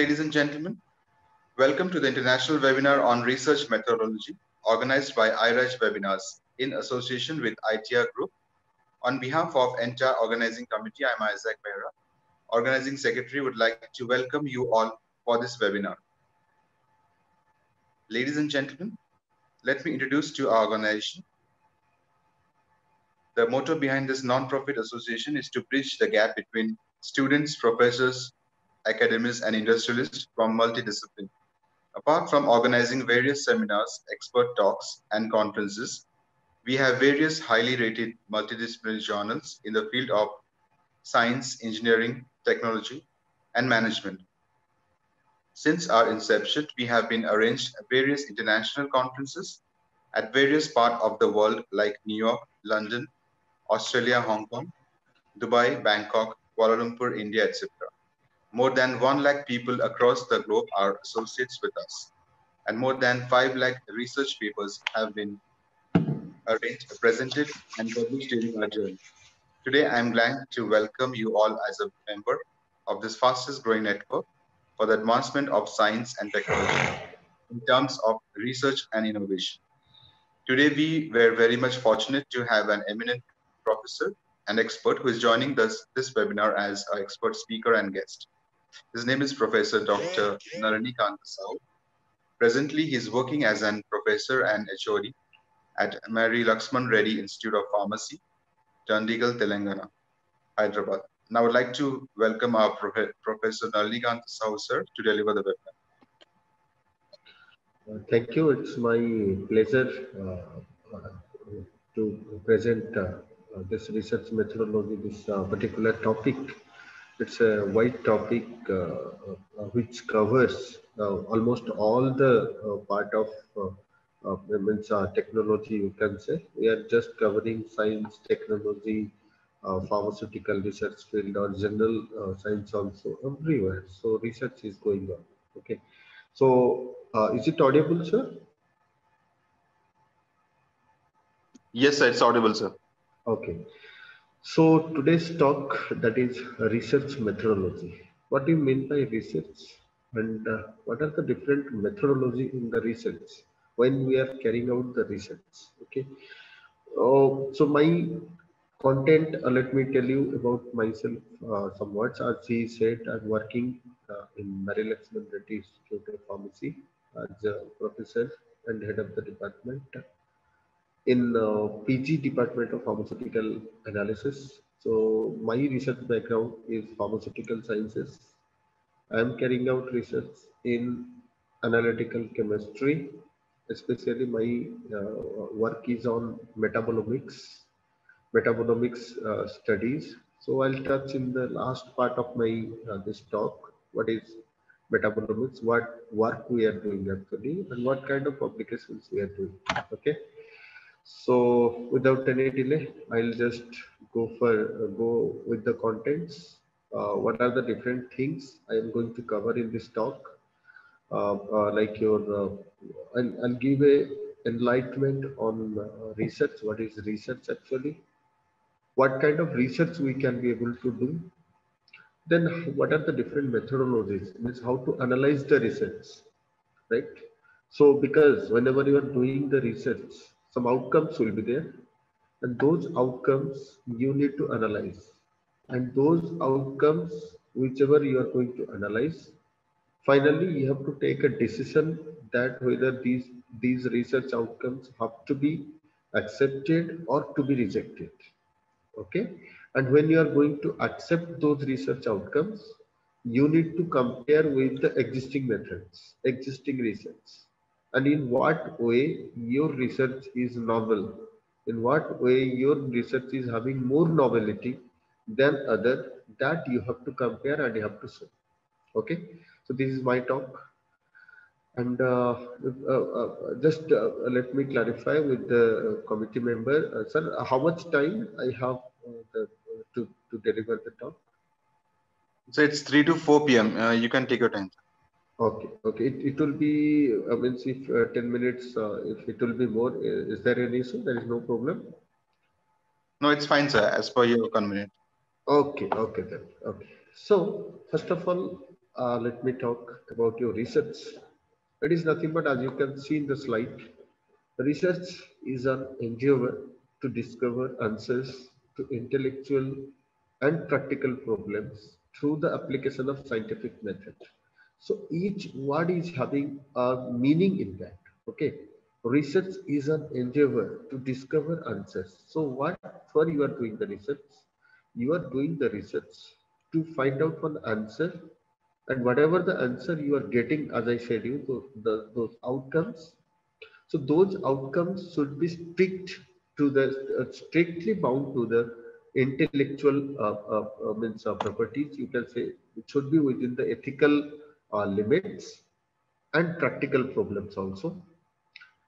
ladies and gentlemen. Welcome to the international webinar on research methodology organized by iRaj Webinars in association with ITR Group. On behalf of entire organizing committee, I'm Isaac Behra. Organizing secretary would like to welcome you all for this webinar. Ladies and gentlemen, let me introduce to our organization. The motto behind this non-profit association is to bridge the gap between students, professors, academics, and industrialists from multidiscipline. Apart from organizing various seminars, expert talks, and conferences, we have various highly rated multidisciplinary journals in the field of science, engineering, technology, and management. Since our inception, we have been arranged various international conferences at various parts of the world like New York, London, Australia, Hong Kong, Dubai, Bangkok, Kuala Lumpur, India, etc. More than 1 lakh people across the globe are associates with us, and more than 5 lakh research papers have been arranged, presented, and published during our journey. Today, I am glad to welcome you all as a member of this fastest growing network for the advancement of science and technology in terms of research and innovation. Today, we were very much fortunate to have an eminent professor and expert who is joining this webinar as our expert speaker and guest. His name is Professor Dr. Nalinikanta Sahu. Presently, he is working as an professor and HOD at Mary Laxman Reddy Institute of Pharmacy, Chandigarh, Telangana, Hyderabad. Now, I would like to welcome our Professor Nalinikanta Sahu, sir, to deliver the webinar. Thank you. It's my pleasure to present this research methodology, this particular topic. It's a wide topic which covers almost all the part of technology, you can say. We are just covering science, technology, pharmaceutical research field, or general science also everywhere. So research is going on. Okay. So is it audible, sir? Yes, sir, it's audible, sir. Okay. So today's talk, that is research methodology. What do you mean by research? And what are the different methodology in the research when we are carrying out the research? Okay. So my content, let me tell you about myself some words. As he said, I'm working in Mary Laxman Reddy Institute of Pharmacy as a professor and head of the department in PG Department of Pharmaceutical Analysis. So my research background is pharmaceutical sciences. I am carrying out research in analytical chemistry. Especially my work is on metabolomics studies. So I'll touch in the last part of my this talk what is metabolomics, what work we are doing actually, and what kind of publications we are doing. Okay. So without any delay, I'll just go with the contents. What are the different things I am going to cover in this talk? Like I'll give a enlightenment on research. What is research actually? What kind of research we can be able to do? Then what are the different methodologies? Means how to analyze the research, right? So because whenever you are doing the research, some outcomes will be there, and those outcomes you need to analyze. And those outcomes, whichever you are going to analyze, finally you have to take a decision that whether these research outcomes have to be accepted or to be rejected. Okay. And when you are going to accept those research outcomes, you need to compare with the existing methods, existing research, and in what way your research is novel, in what way your research is having more novelty than other, that you have to compare and you have to show. Okay. So this is my talk. And just let me clarify with the committee member, sir, how much time I have to deliver the talk? So it's 3 to 4 p.m. You can take your time. Okay, okay. It will be, I mean, if 10 minutes, if it will be more, is there any issue? There is no problem? No, it's fine, sir, as per your convenience. Okay, okay then. Okay. So, first of all, let me talk about your research. It is nothing but, as you can see in the slide, research is an endeavor to discover answers to intellectual and practical problems through the application of scientific method. So each word is having a meaning in that. Okay. Research is an endeavor to discover answers. So what for you are doing the research? You are doing the research to find out one answer, and whatever the answer you are getting, as I said you, those outcomes, so those outcomes should be strictly bound to the intellectual properties. You can say it should be within the ethical limits and practical problems also.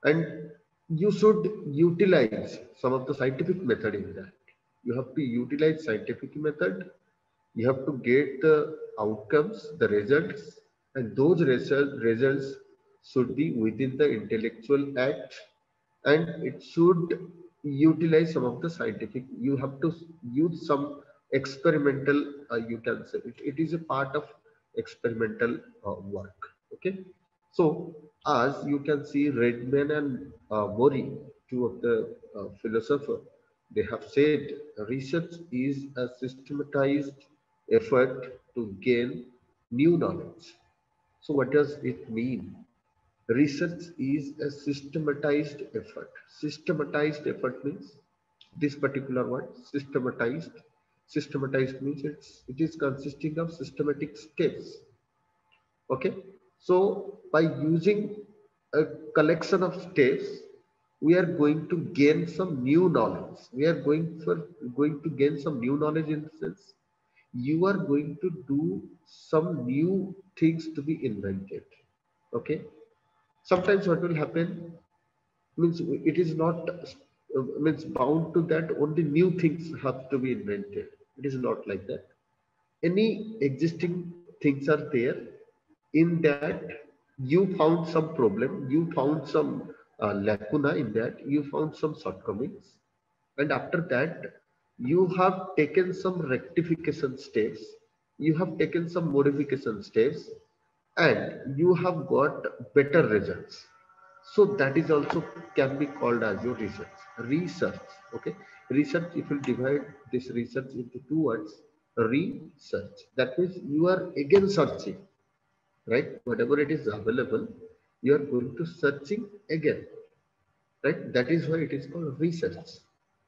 And you should utilize some of the scientific method in that. You have to utilize scientific method. You have to get the outcomes, the results, and those results should be within the intellectual act, and it should utilize some of the scientific. You have to use some experimental, you can say it is a part of experimental work. Okay. So as you can see, Redman and Mori, two of the philosophers, they have said research is a systematized effort to gain new knowledge. So what does it mean? Research is a systematized effort. Systematized effort means this particular word, systematized. Systematized means it is consisting of systematic steps. Okay. So by using a collection of steps, we are going to gain some new knowledge. We are going to gain some new knowledge in the sense you are going to do some new things to be invented. Okay. Sometimes what will happen means it is not means bound to that only new things have to be invented. It is not like that. Any existing things are there. In that, you found some problem, you found some lacuna in that, you found some shortcomings, and after that you have taken some rectification steps, you have taken some modification steps, and you have got better results. So that is also can be called as your research. Okay. Research, if you divide this research into two words, research, that means you are again searching, right? Whatever it is available, you are going to searching again, right? That is why it is called research,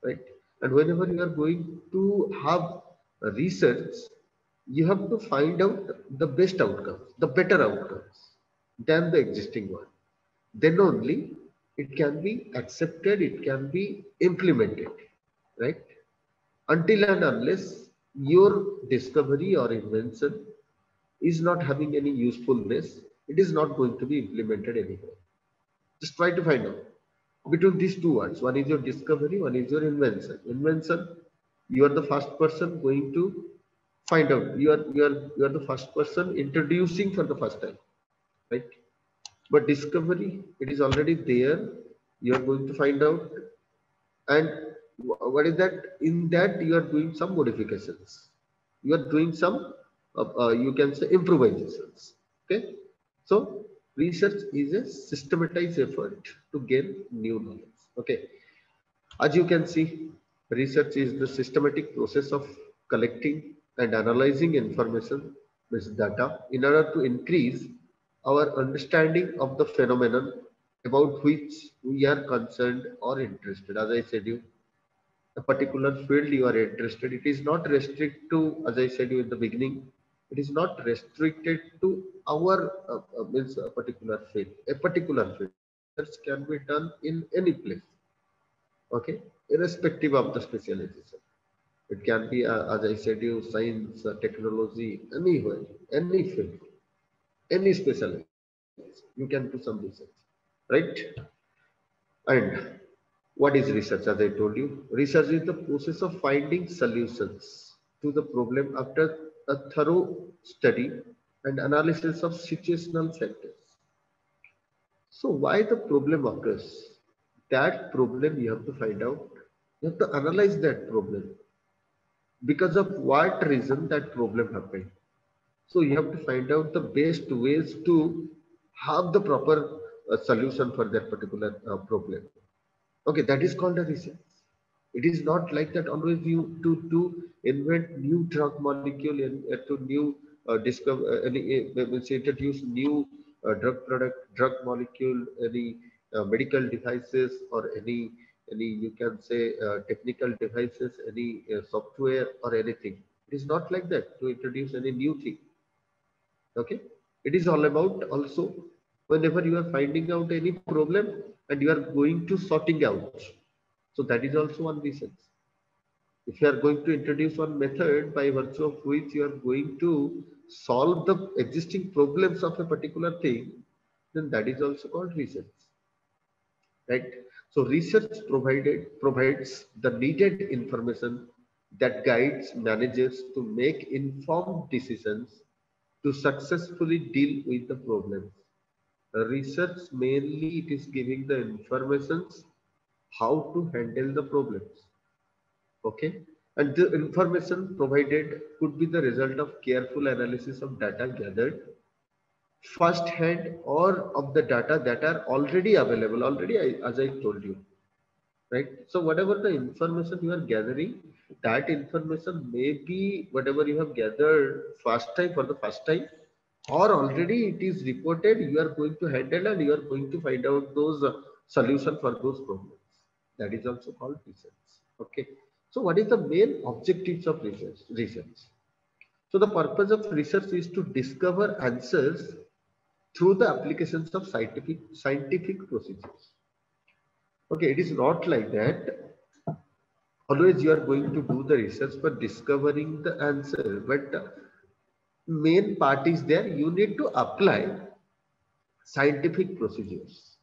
right? And whenever you are going to have a research, you have to find out the best outcomes, the better outcomes than the existing one. Then only it can be accepted, it can be implemented, right? Until and unless your discovery or invention is not having any usefulness, it is not going to be implemented anywhere. Just try to find out between these two words. One is your discovery, one is your invention. Invention, you are the first person going to find out. You are the first person introducing for the first time, right? But discovery, it is already there. You are going to find out, and what is that? In that, you are doing some modifications. You are doing some, you can say, improvisations. Okay. So research is a systematized effort to gain new knowledge. Okay. As you can see, research is the systematic process of collecting and analyzing information, means data, in order to increase our understanding of the phenomenon about which we are concerned or interested. As I said you, a particular field you are interested, it is not restricted to, as I said you in the beginning, it is not restricted to our means a particular field. A particular field research can be done in any place, okay, irrespective of the specialization. It can be, as I said you, science, technology, anywhere, any field, any specialization, you can do some research, right? And what is research? As I told you, research is the process of finding solutions to the problem after a thorough study and analysis of situational factors. So why the problem occurs? That problem you have to find out. You have to analyze that problem. Because of what reason that problem happened. So you have to find out the best ways to have the proper solution for that particular problem. Okay, that is called a research. It is not like that always you to invent new drug molecule and to new discover any say introduce new drug product, drug molecule, any medical devices or any you can say technical devices, any software or anything. It is not like that to introduce any new thing. Okay, it is all about also whenever you are finding out any problem and you are going to sorting out. So that is also one reason. If you are going to introduce one method by virtue of which you are going to solve the existing problems of a particular thing, then that is also called research, right? So research provides the needed information that guides managers to make informed decisions to successfully deal with the problems. Research mainly it is giving the informations how to handle the problems. Okay, and the information provided could be the result of careful analysis of data gathered first hand or of the data that are already available already as I told you, right? So whatever the information you are gathering, that information may be whatever you have gathered first time for the first time, or already it is reported you are going to handle and you are going to find out those solution for those problems. That is also called research. Okay, so what is the main objectives of research? So the purpose of research is to discover answers through the applications of scientific procedures. Okay, it is not like that always you are going to do the research for discovering the answer, but main part is there you need to apply scientific procedures,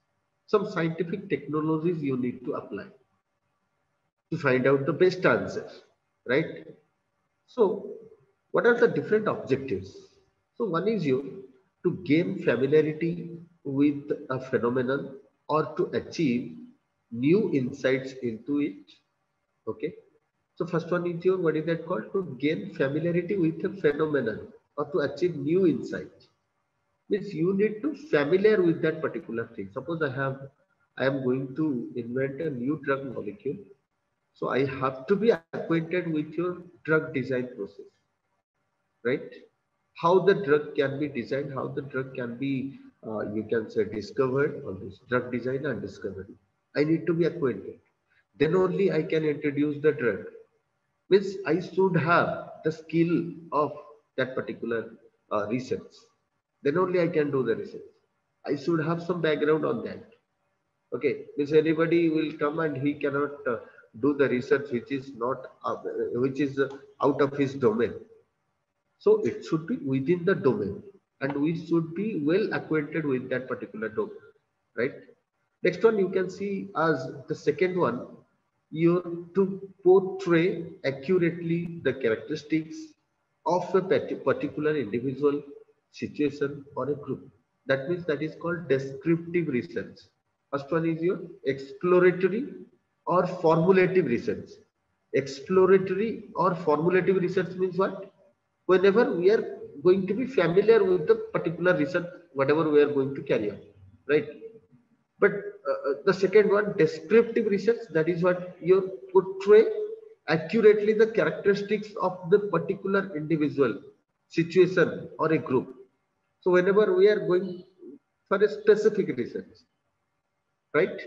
some scientific technologies you need to apply to find out the best answer, right? So what are the different objectives? So one is you to gain familiarity with a phenomenon or to achieve new insights into it. Okay, so first one is your, what is that called? To gain familiarity with a phenomenon or to achieve new insights. Means you need to familiar with that particular thing. Suppose I am going to invent a new drug molecule. So I have to be acquainted with your drug design process, right? How the drug can be designed, how the drug can be, you can say discovered, all this drug design and discovery. I need to be acquainted. Then only I can introduce the drug. Means I should have the skill of that particular research. Then only I can do the research. I should have some background on that. Okay, means anybody will come and he cannot do the research which is not which is out of his domain. So it should be within the domain, and we should be well acquainted with that particular domain, right? Next one you can see as the second one, you to portray accurately the characteristics of a particular individual, situation or a group. That means that is called descriptive research. First one is your exploratory or formulative research. Exploratory or formulative research means what? Whenever we are going to be familiar with the particular research, whatever we are going to carry on, right? But the second one, descriptive research, that is what you portray accurately the characteristics of the particular individual, situation or a group. So whenever we are going for a specific research, right?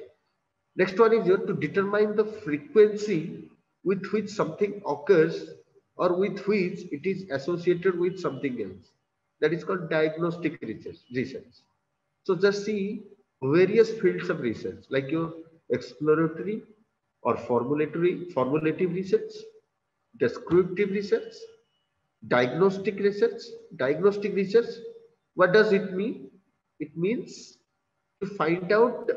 Next one is here to determine the frequency with which something occurs or with which it is associated with something else. That is called diagnostic research. So just see various fields of research like your exploratory or formulative research, descriptive research, diagnostic research. Diagnostic research, what does it mean? It means to find out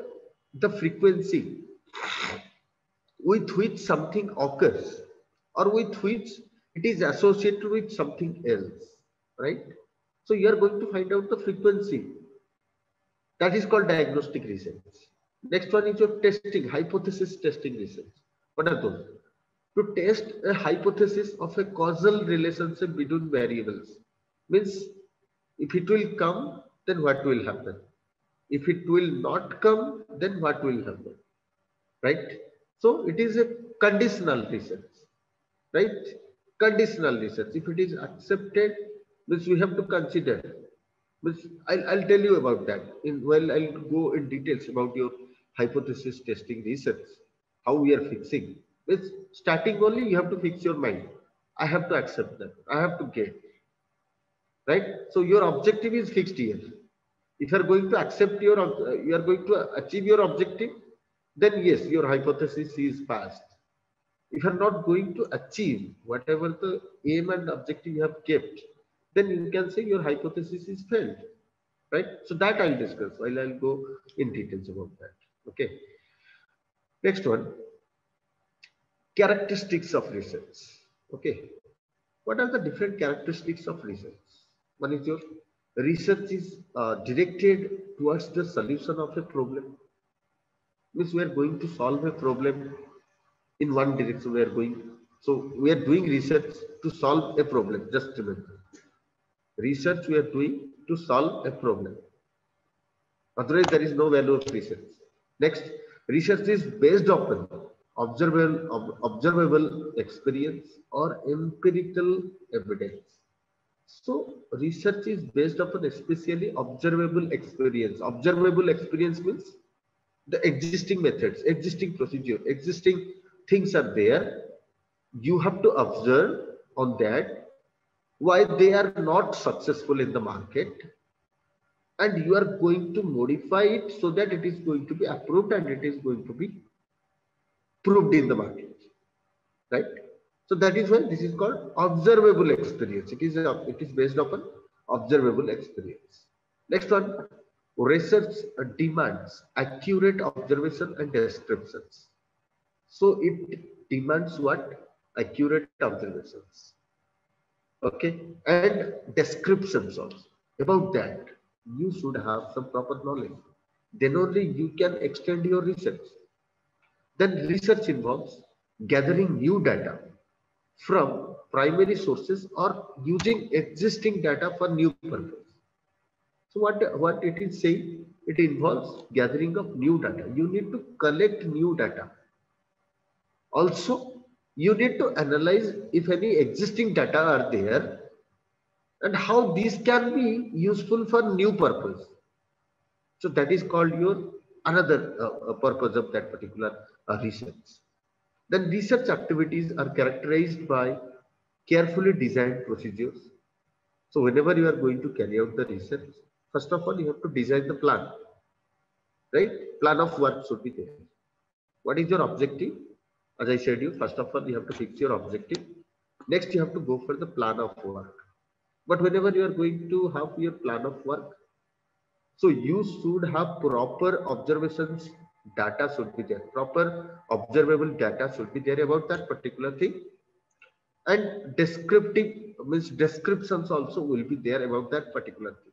the frequency with which something occurs or with which it is associated with something else, right? So you are going to find out the frequency. That is called diagnostic research. Next one is your testing, hypothesis testing research. What are those? To test a hypothesis of a causal relationship between variables. Means if it will come, then what will happen? If it will not come, then what will happen? Right? So it is a conditional research, right? Conditional research, if it is accepted, means we have to consider. Means I'll tell you about that in, well, I'll go in details about your hypothesis testing research, how we are fixing. Means starting only you have to fix your mind. I have to accept that, I have to get, right? So your objective is fixed here. If you are going to accept your, you are going to achieve your objective, then yes, your hypothesis is passed. If you are not going to achieve whatever the aim and objective you have kept, then you can say your hypothesis is failed, right? So that I'll discuss while I'll go in details about that. Okay. Next one, characteristics of research. Okay. What are the different characteristics of research? One is your research is directed towards the solution of a problem. Means we are going to solve a problem in one direction. We are going, so we are doing research to solve a problem. Just remember, research we are doing to solve a problem. Otherwise, there is no value of research. Next, research is based upon observable experience or empirical evidence. So research is based upon especially observable experience. Observable experience means the existing methods, existing procedure, existing things are there. You have to observe on that why they are not successful in the market, and you are going to modify it so that it is going to be approved and it is going to be proved in the market, right? So that is why this is called observable experience. It is based upon observable experience. Next one, research demands accurate observation and descriptions. So it demands what? Accurate observations. Okay, and descriptions also. About that, you should have some proper knowledge. Then only you can extend your research. Then research involves gathering new data from primary sources or using existing data for new purpose. So what it is saying, it involves gathering of new data. You need to collect new data. Also, you need to analyze if any existing data are there and how these can be useful for new purpose. So that is called your another purpose of that particular research. Then research activities are characterized by carefully designed procedures. So whenever you are going to carry out the research, first of all, you have to design the plan, right? Plan of work should be there. What is your objective? As I said you, first of all, you have to fix your objective. Next, you have to go for the plan of work. But whenever you are going to have your plan of work, so you should have proper observations, data should be there. Proper observable data should be there about that particular thing. And descriptive means descriptions also will be there about that particular thing.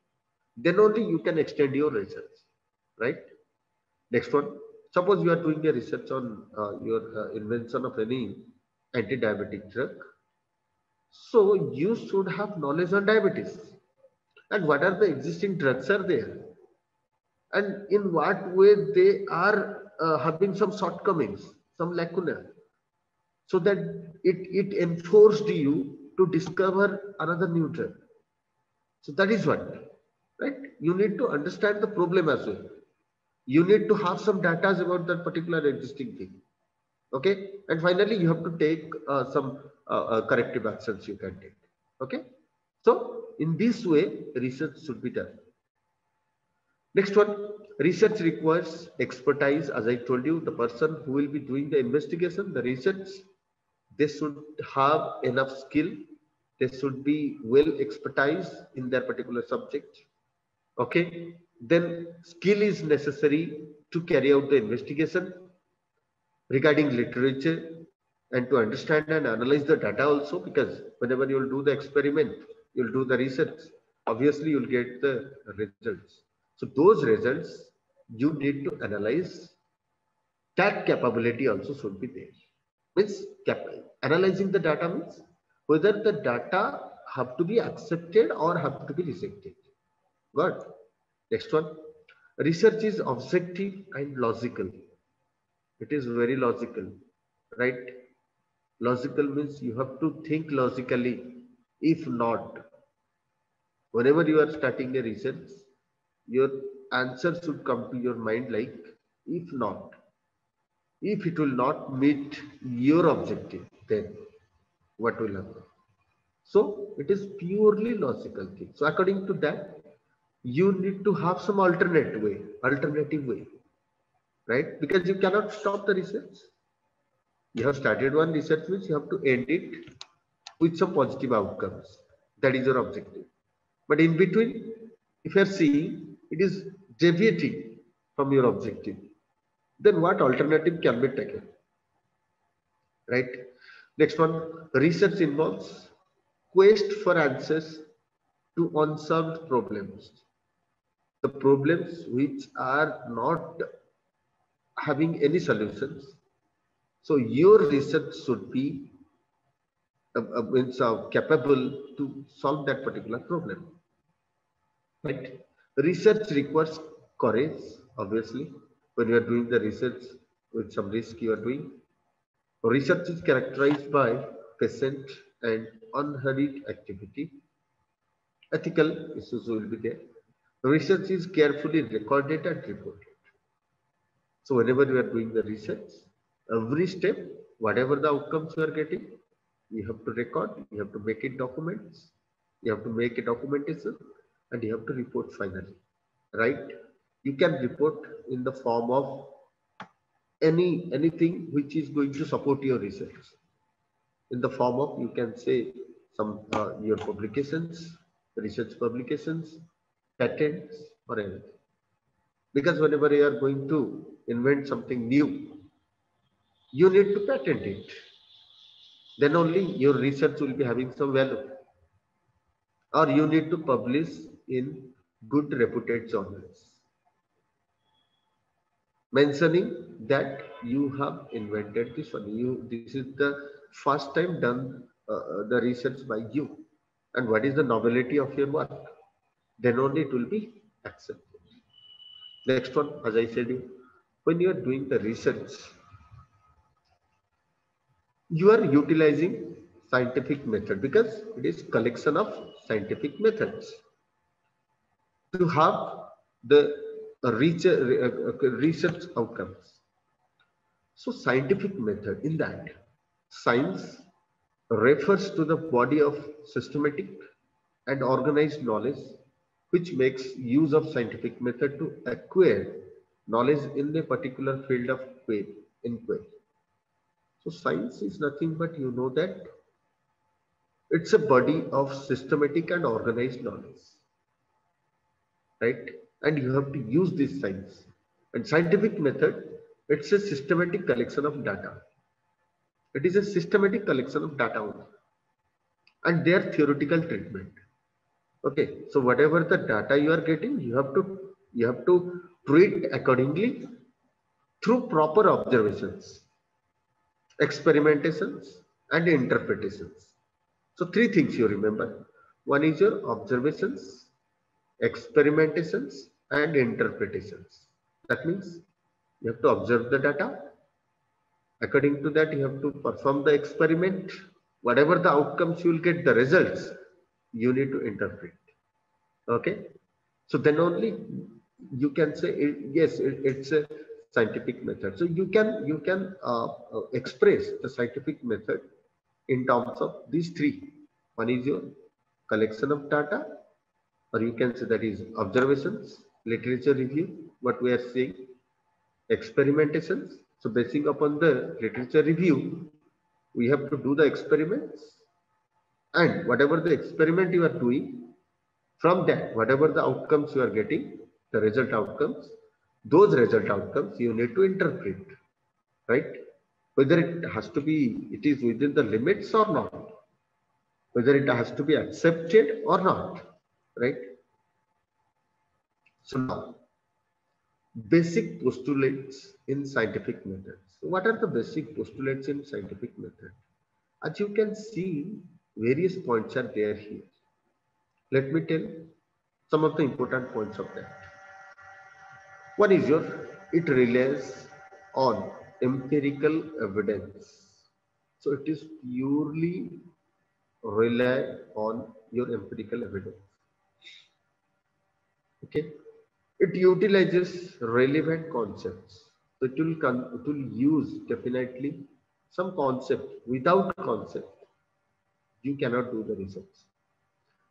Then only you can extend your research, right? Next one, suppose you are doing a research on your invention of any anti-diabetic drug. So you should have knowledge on diabetes and what are the existing drugs are there and in what way they are having some shortcomings, some lacuna, so that it enforced you to discover another new drug. So that is what, right? You need to understand the problem as well. You need to have some data about that particular existing thing. Okay. And finally, you have to take some corrective actions you can take. Okay. So in this way, research should be done. Next one, research requires expertise. As I told you, the person who will be doing the investigation, the research, they should have enough skill. They should be well expertise in their particular subject. Okay. Then skill is necessary to carry out the investigation regarding literature and to understand and analyze the data also, because whenever you'll do the experiment, you'll do the research, obviously you'll get the results. So those results you need to analyze. That capability also should be there. Means analyzing the data means whether the data have to be accepted or have to be rejected. Got? Next one. Research is objective and logical. It is very logical, right? Logical means you have to think logically. If not, whenever you are starting a research, your answer should come to your mind like, if not, if it will not meet your objective, then what will happen? So it is purely logical thing. So according to that, you need to have some alternative way, right? Because you cannot stop the research. You have started one research means you have to end it with some positive outcomes. That is your objective. But in between, if you are seeing it is deviating from your objective, then what alternative can be taken? Right? Next one, research involves quest for answers to unsolved problems. The problems which are not having any solutions. So your research should be capable to solve that particular problem. Right? Research requires courage, obviously. When you are doing the research with some risk you are doing. Research is characterized by patient and unhurried activity. Ethical issues will be there. Research is carefully recorded and reported. So whenever you are doing the research, every step, whatever the outcomes you are getting, you have to record, you have to make it documents, you have to make a documentation, and you have to report finally, right? You can report in the form of anything which is going to support your research. In the form of, you can say, some your publications, research publications, patents, or anything. Because whenever you are going to invent something new, you need to patent it. Then only your research will be having some value. Or you need to publish in good reputed journals, mentioning that you have invented this one. This is the first time done the research by you, and what is the novelty of your work. Then only it will be accepted. Next one, as I said, when you are doing the research, you are utilizing scientific method because it is collection of scientific methods to have the research outcomes. So scientific method, in that, science refers to the body of systematic and organized knowledge which makes use of scientific method to acquire knowledge in a particular field of inquiry. So science is nothing but, you know, that it's a body of systematic and organized knowledge, right? And you have to use this science. And scientific method, it's a systematic collection of data. It is a systematic collection of data only, and their theoretical treatment. Okay, so whatever the data you are getting, you have to treat accordingly through proper observations, experimentations, and interpretations. So three things you remember. One is your observations, experimentations, and interpretations. That means you have to observe the data. According to that, you have to perform the experiment. Whatever the outcomes you will get, the results, you need to interpret. Okay. So then only you can say, yes, it's a scientific method. So you can express the scientific method in terms of these three. One is your collection of data, or you can say that is observations, literature review, what we are saying, experimentations. So basing upon the literature review, we have to do the experiments, and whatever the experiment you are doing, from that, whatever the outcomes you are getting, the result outcomes, those result outcomes you need to interpret, right? Whether it has to be, it is within the limits or not, whether it has to be accepted or not, right? So now, basic postulates in scientific methods. So what are the basic postulates in scientific method? As you can see, various points are there here. Let me tell some of the important points of that. One is it relies on empirical evidence. So it is purely rely on your empirical evidence. Okay. It utilizes relevant concepts. So it will use definitely some concept. Without concept, you cannot do the research.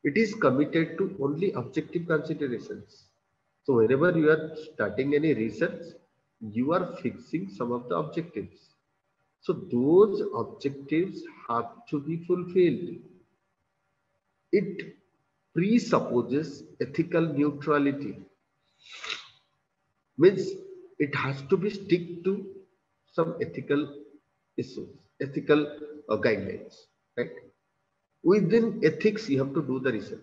It is committed to only objective considerations. So whenever you are starting any research, you are fixing some of the objectives. So those objectives have to be fulfilled. It presupposes ethical neutrality, means it has to be stick to some ethical issues, ethical guidelines, right? Within ethics, you have to do the research.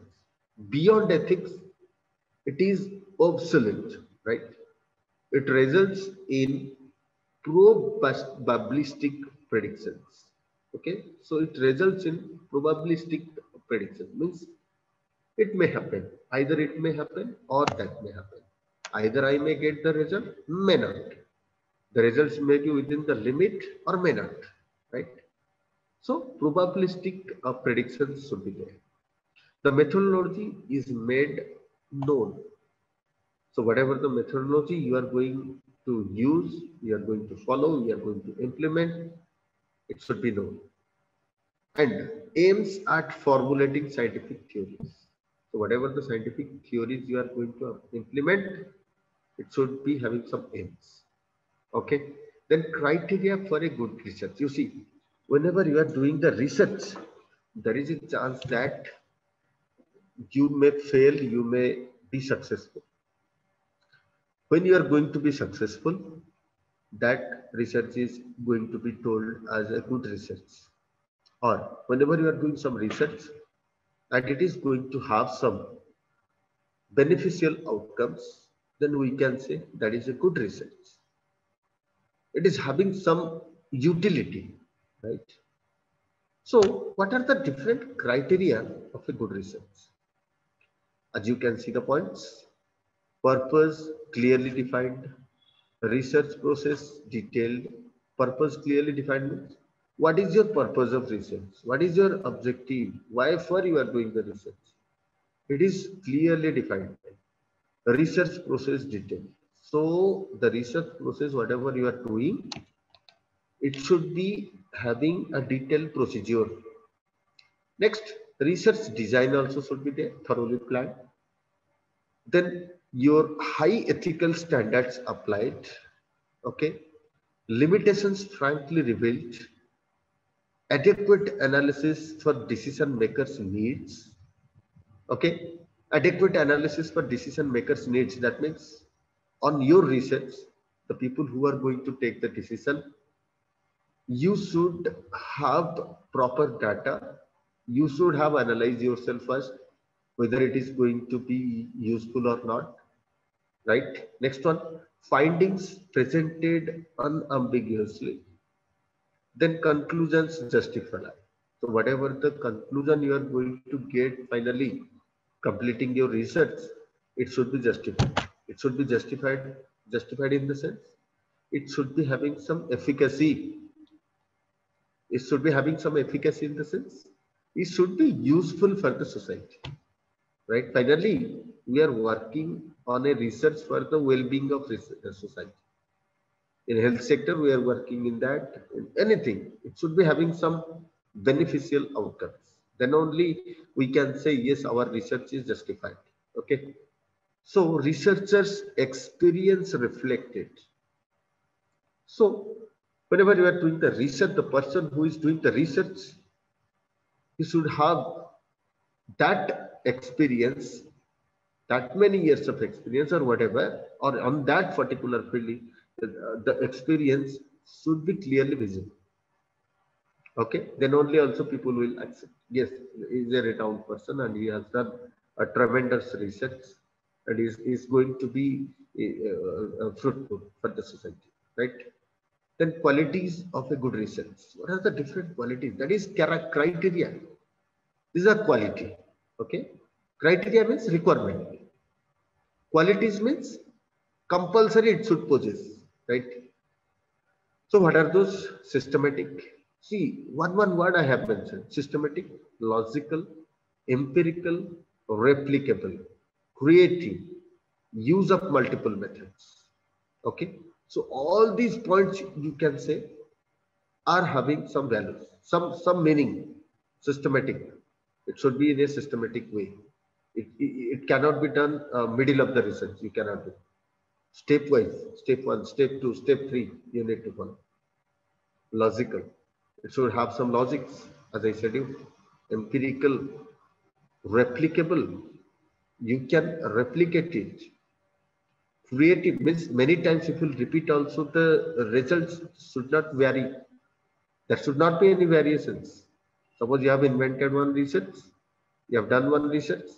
Beyond ethics, it is obsolete, right? It results in probabilistic predictions. Okay, so it results in probabilistic prediction, means it may happen, either it may happen or that may happen. Either I may get the result, may not. The results may be within the limit or may not, right? So probabilistic predictions should be there. The methodology is made known. So whatever the methodology you are going to use, you are going to follow, you are going to implement, it should be known. And aims at formulating scientific theories. So whatever the scientific theories you are going to implement, it should be having some aims. Okay. Then criteria for a good research. You see, whenever you are doing the research, there is a chance that you may fail, you may be successful. When you are going to be successful, that research is going to be told as a good research. Or whenever you are doing some research and it is going to have some beneficial outcomes, then we can say that is a good research. It is having some utility, right? So what are the different criteria of a good research? As you can see the points: purpose clearly defined, research process detailed. Purpose clearly defined means what is your purpose of research? What is your objective? Why for you are doing the research? It is clearly defined. Research process detailed. So the research process, whatever you are doing, it should be having a detailed procedure. Next, research design also should be there, thoroughly planned. Then your high ethical standards applied. Okay. Limitations frankly revealed. Adequate analysis for decision makers needs. Okay. Adequate analysis for decision makers needs. That means on your research, the people who are going to take the decision, you should have proper data. You should have analyzed yourself first, whether it is going to be useful or not, right? Next one, findings presented unambiguously, then conclusions justified. So whatever the conclusion you are going to get finally completing your research, it should be justified. It should be justified in the sense it should be having some efficacy. It should be having some efficacy in the sense it should be useful for the society, right? Finally, we are working on a research for the well-being of society. In health sector, we are working in that. In anything, it should be having some beneficial outcomes. Then only we can say yes, our research is justified. Okay. So researchers experience reflected. So whenever you are doing the research, the person who is doing the research, he should have that experience, that many years of experience or whatever, or on that particular field, the experience should be clearly visible. Okay, then only also people will accept. Yes, he is a renowned person and he has done a tremendous research and is going to be fruitful for the society, right? Then qualities of a good research. What are the different qualities? That is criteria. These are quality. Okay. Criteria means requirement. Qualities means compulsory it should possess. Right. So what are those? Systematic. See, one word I have mentioned: systematic, logical, empirical, replicable, creative, use of multiple methods. Okay. So all these points you can say are having some values, some meaning. Systematic. It should be in a systematic way. It cannot be done middle of the research. You cannot do stepwise. Step one, step two, step three. You need to follow. Logical. It should have some logics, as I said you. Empirical, replicable. You can replicate it. Creative means many times if you repeat also the results should not vary. There should not be any variations. Suppose you have invented one research, you have done one research,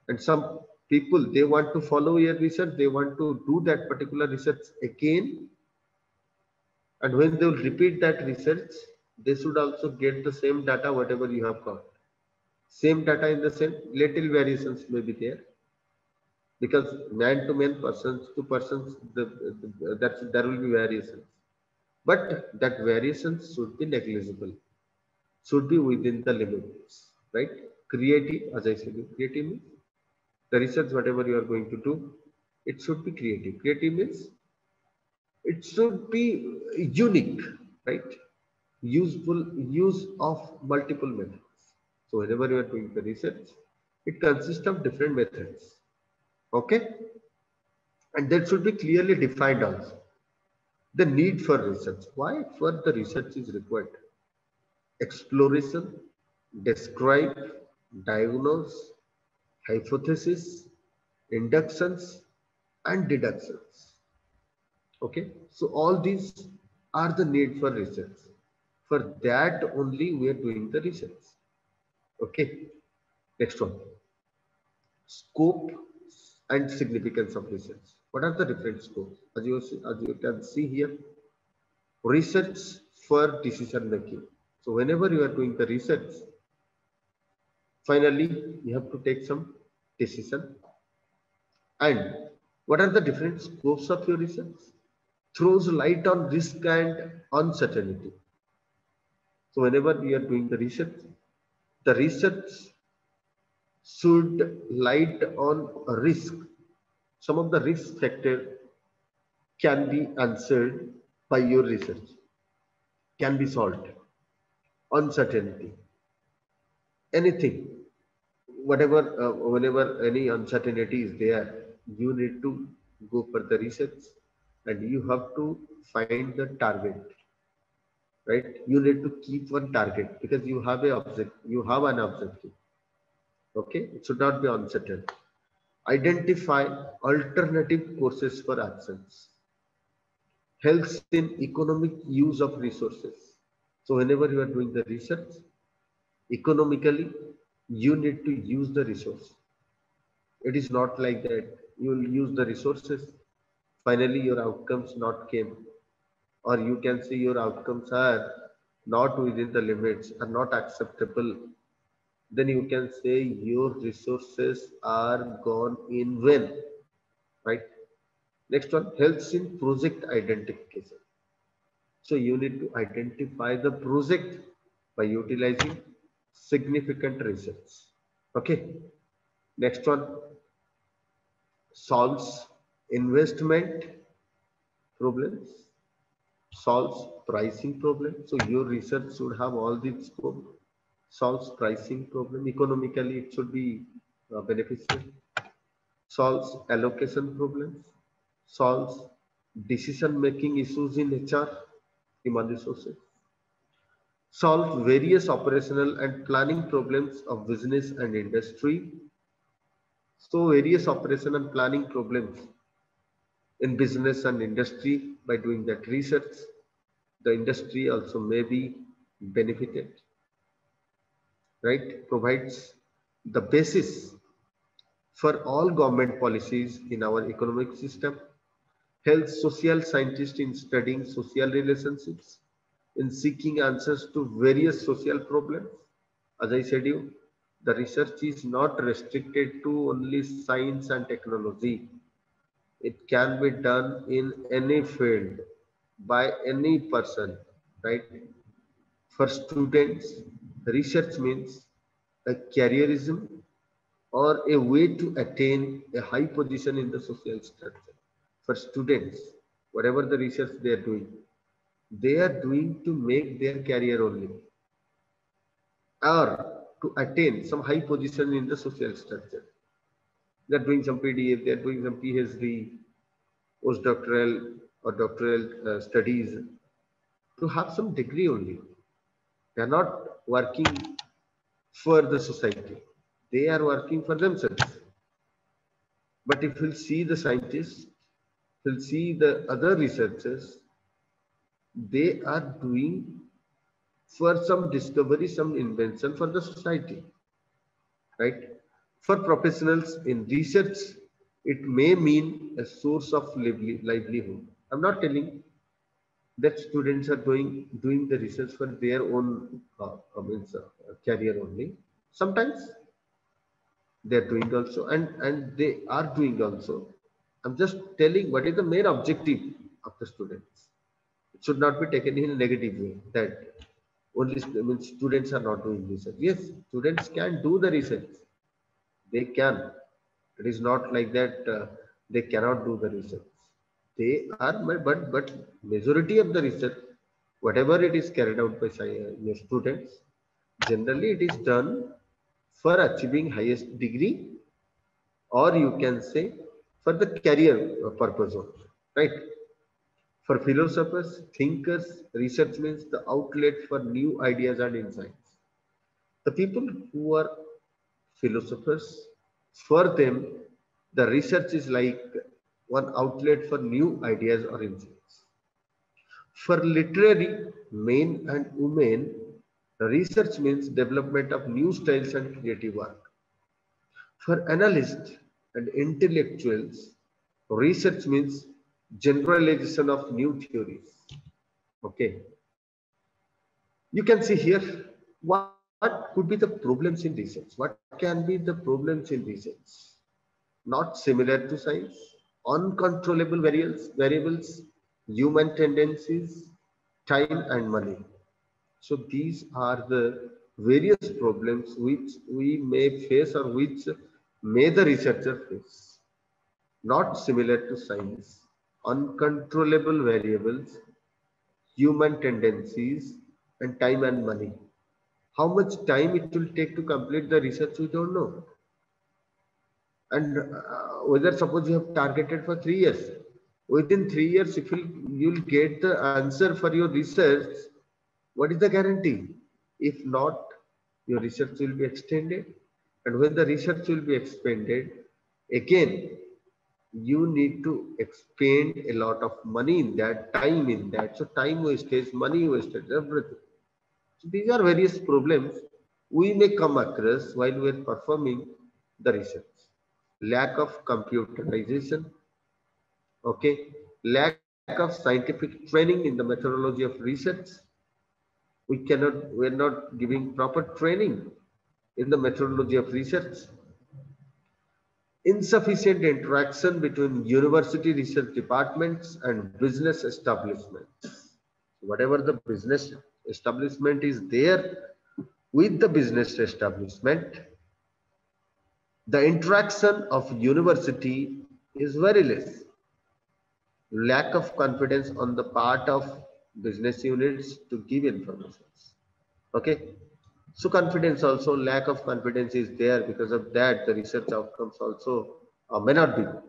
and some people they want to follow your research, they want to do that particular research again, and when they will repeat that research, they should also get the same data whatever you have got. Same data in the same, little variations may be there, because man to man, persons to persons, there will be variations, but that variations should be negligible, should be within the limits, right? Creative, as I said, creative means the research whatever you are going to do, it should be creative. Creative means it should be unique, right? Useful use of multiple methods. So whenever you are doing the research, it consists of different methods. Okay, and that should be clearly defined also. The need for research. Why for the research is required? Exploration, describe, diagnose, hypothesis, inductions, and deductions. Okay, so all these are the need for research. For that only we are doing the research. Okay, next one. Scope and significance of research. What are the different scopes? As you can see here, research for decision making. So whenever you are doing the research, finally you have to take some decision. And what are the different scopes of your research? Throws light on risk and uncertainty. So whenever we are doing the research should light on a risk. Some of the risk factor can be answered by your research, can be solved. Uncertainty, anything, whatever, whenever any uncertainty is there, you need to go for the research and you have to find the target, right? You need to keep one target because you have an objective. Okay, it should not be uncertain. Identify alternative courses for actions. Helps in economic use of resources. So whenever you are doing the research, economically, you need to use the resource. It is not like that you will use the resources, finally your outcomes not came, or you can see your outcomes are not within the limits, are not acceptable, then you can say your resources are gone in vain, right? Next one, helps in project identification. So you need to identify the project by utilizing significant research. Okay. Next one, solves investment problems, solves pricing problems. So your research should have all these scope. Solves pricing problem. Economically, it should be beneficial. Solves allocation problems. Solves decision-making issues in HR, human resources. Solve various operational and planning problems of business and industry. So various operational and planning problems in business and industry by doing that research. The industry also may be benefited, right? Provides the basis for all government policies in our economic system. Helps social scientists in studying social relationships, in seeking answers to various social problems. As I said you, The research is not restricted to only science and technology. It can be done in any field by any person, right? For students, research means a careerism or a way to attain a high position in the social structure. For students, whatever the research they are doing to make their career only or to attain some high position in the social structure. They're doing some PDF, they're doing some PhD, postdoctoral or doctoral studies to have some degree only. They're not working for the society. They are working for themselves. But if we'll see the scientists, we'll see the other researchers, they are doing for some discovery, some invention for the society, right? For professionals in research, it may mean a source of livelihood. I'm not telling that students are doing the research for their own career only. Sometimes they're doing also, and they are doing also. I'm just telling what is the main objective of the students. It should not be taken in a negative way that only students are not doing research. Yes, students can do the research. They can. It is not like that they cannot do the research. They are, but majority of the research, whatever it is carried out by students, generally it is done for achieving highest degree, or you can say for the career purpose only, right? For philosophers, thinkers, research means the outlet for new ideas and insights. The people who are philosophers, for them, the research is like one outlet for new ideas or insights. For literary men and women, research means development of new styles and creative work. For analysts and intellectuals, research means generalization of new theories. Okay. You can see here what could be the problems in research. What can be the problems in research? Not similar to science, uncontrollable variables, human tendencies, time and money. So these are the various problems which we may face or which may the researcher face. Not similar to science, uncontrollable variables, human tendencies, and time and money. How much time it will take to complete the research, we don't know. And whether suppose you have targeted for 3 years, within 3 years, if you'll get the answer for your research, what is the guarantee? If not, your research will be extended. And when the research will be expanded, again, you need to expend a lot of money in that, time in that. So time wastage, money wastage, everything. So these are various problems we may come across while we are performing the research. Lack of computerization, okay, lack of scientific training in the methodology of research. We're not giving proper training in the methodology of research. Insufficient interaction between university research departments and business establishments. Whatever the business establishment is there with the business establishment, the interaction of university is very less. Lack of confidence on the part of business units to give information. Okay. So confidence also, lack of confidence is there. Because of that, the research outcomes also may not be good.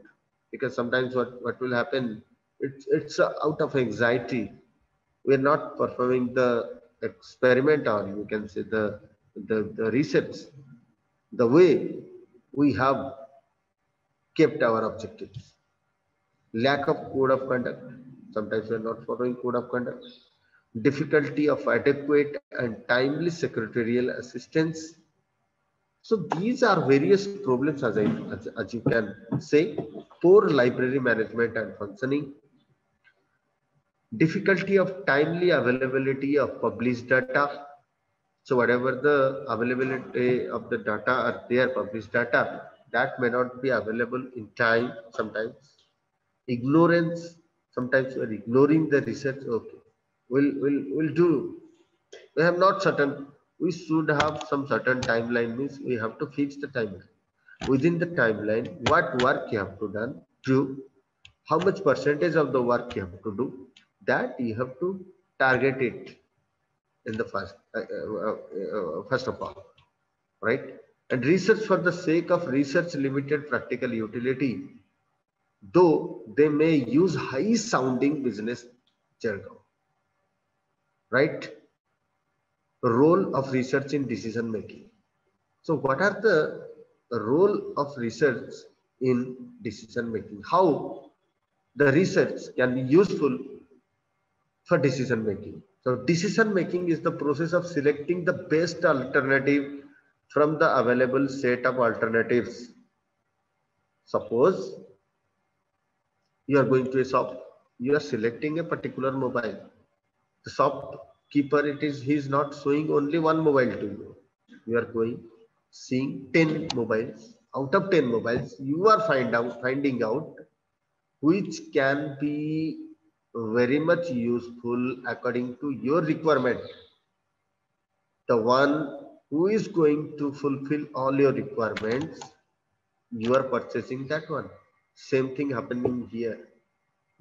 Because sometimes what will happen, it's out of anxiety. We're not performing the experiment, or you can say the research the way we have kept our objectives. Lack of code of conduct. Sometimes we're not following code of conduct. Difficulty of adequate and timely secretarial assistance. So these are various problems, as you can say. Poor library management and functioning, difficulty of timely availability of published data, So whatever the availability of the data are there, published data, that may not be available in time sometimes. Ignorance, sometimes we are ignoring the research. Okay, we'll do. We have not certain, we should have some certain timeline, means we have to fix the timeline. Within the timeline, what work you have to do, how much percentage of the work you have to do, that you have to target it in the first of all, right? And research for the sake of research limited practical utility, though they may use high sounding business jargon, right? Role of research in decision making. So what are the role of research in decision making? How the research can be useful for decision making? So decision making is the process of selecting the best alternative from the available set of alternatives. Suppose you are going to a shop, you are selecting a particular mobile. The shopkeeper, he is not showing only one mobile to you. You are going seeing 10 mobiles. Out of 10 mobiles, you are finding out which can be very much useful according to your requirement. The one who is going to fulfill all your requirements, you are purchasing that one. Same thing happening here.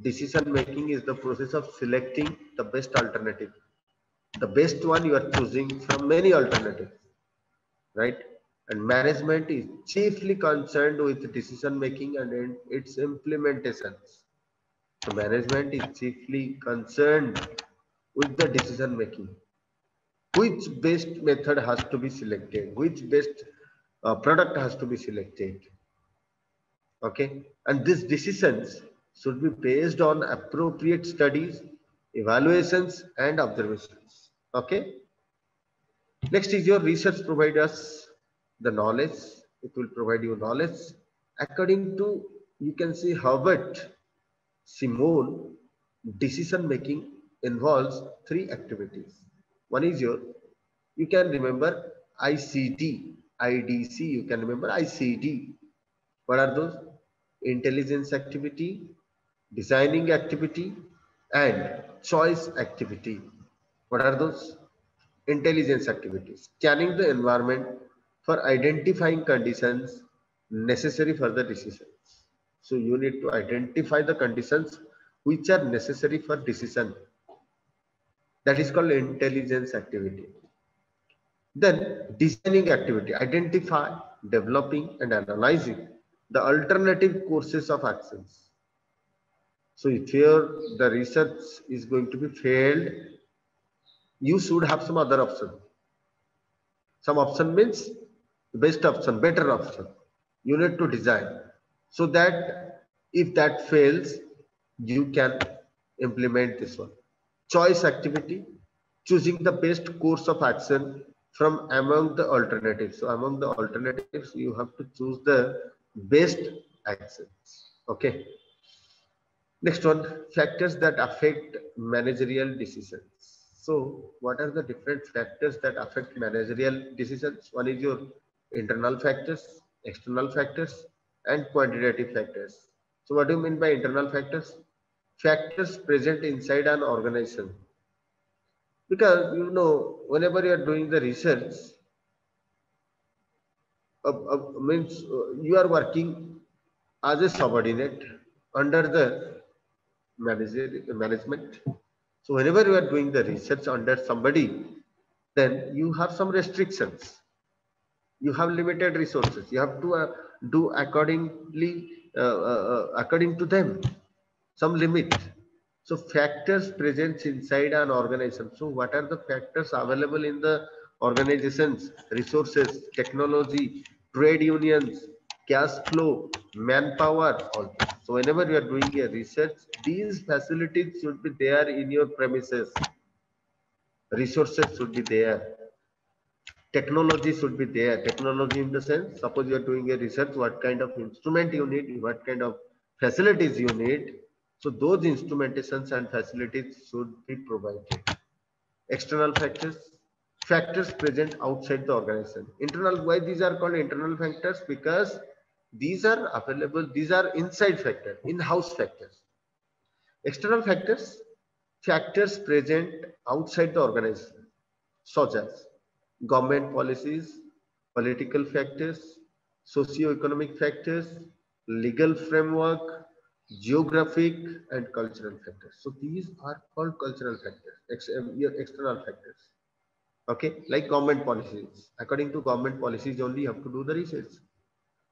Decision making is the process of selecting the best alternative. The best one you are choosing from many alternatives, right? And management is chiefly concerned with decision making and its implementations. So management is chiefly concerned with the decision making. Which best method has to be selected? Which best product has to be selected? Okay, and these decisions should be based on appropriate studies, evaluations, and observations. Okay. Next is your research provide us the knowledge. It will provide you knowledge. According to, you can see Herbert Simon, decision making involves three activities. One is you can remember ICD, IDC, you can remember ICD. What are those? Intelligence activity, designing activity, and choice activity. What are those? Intelligence activities. Scanning the environment for identifying conditions necessary for the decisions. So you need to identify the conditions which are necessary for decision. That is called intelligence activity. Then designing activity, identify, developing, and analyzing the alternative courses of actions. So if the research is going to be failed, you should have some other option. Some option means best option, better option. You need to design so that if that fails, you can implement this one. Choice activity, choosing the best course of action from among the alternatives. So among the alternatives, you have to choose the best actions. Okay. Next one, factors that affect managerial decisions. So what are the different factors that affect managerial decisions? One is your internal factors, external factors, and quantitative factors. So what do you mean by internal factors? Factors present inside an organization. Because whenever you are doing the research, means you are working as a subordinate under the management. So whenever you are doing the research under somebody, then you have some restrictions. You have limited resources. You have to do accordingly, according to them, some limit. So factors present inside an organization. So what are the factors available in the organizations? Resources, technology, trade unions, cash flow, manpower, all this. So whenever you are doing a research, these facilities should be there in your premises. Resources should be there. Technology should be there. Technology in the sense, suppose you are doing a research, what kind of instrument you need, what kind of facilities you need. So those instrumentations and facilities should be provided. External factors, factors present outside the organization. Internal, why these are called internal factors? Because these are available, these are inside factors, in-house factors. External factors, factors present outside the organization, such as government policies, political factors, socio-economic factors, legal framework, geographic and cultural factors. So these are called cultural factors, your external factors. Okay, like government policies. According to government policies, only you have to do the research.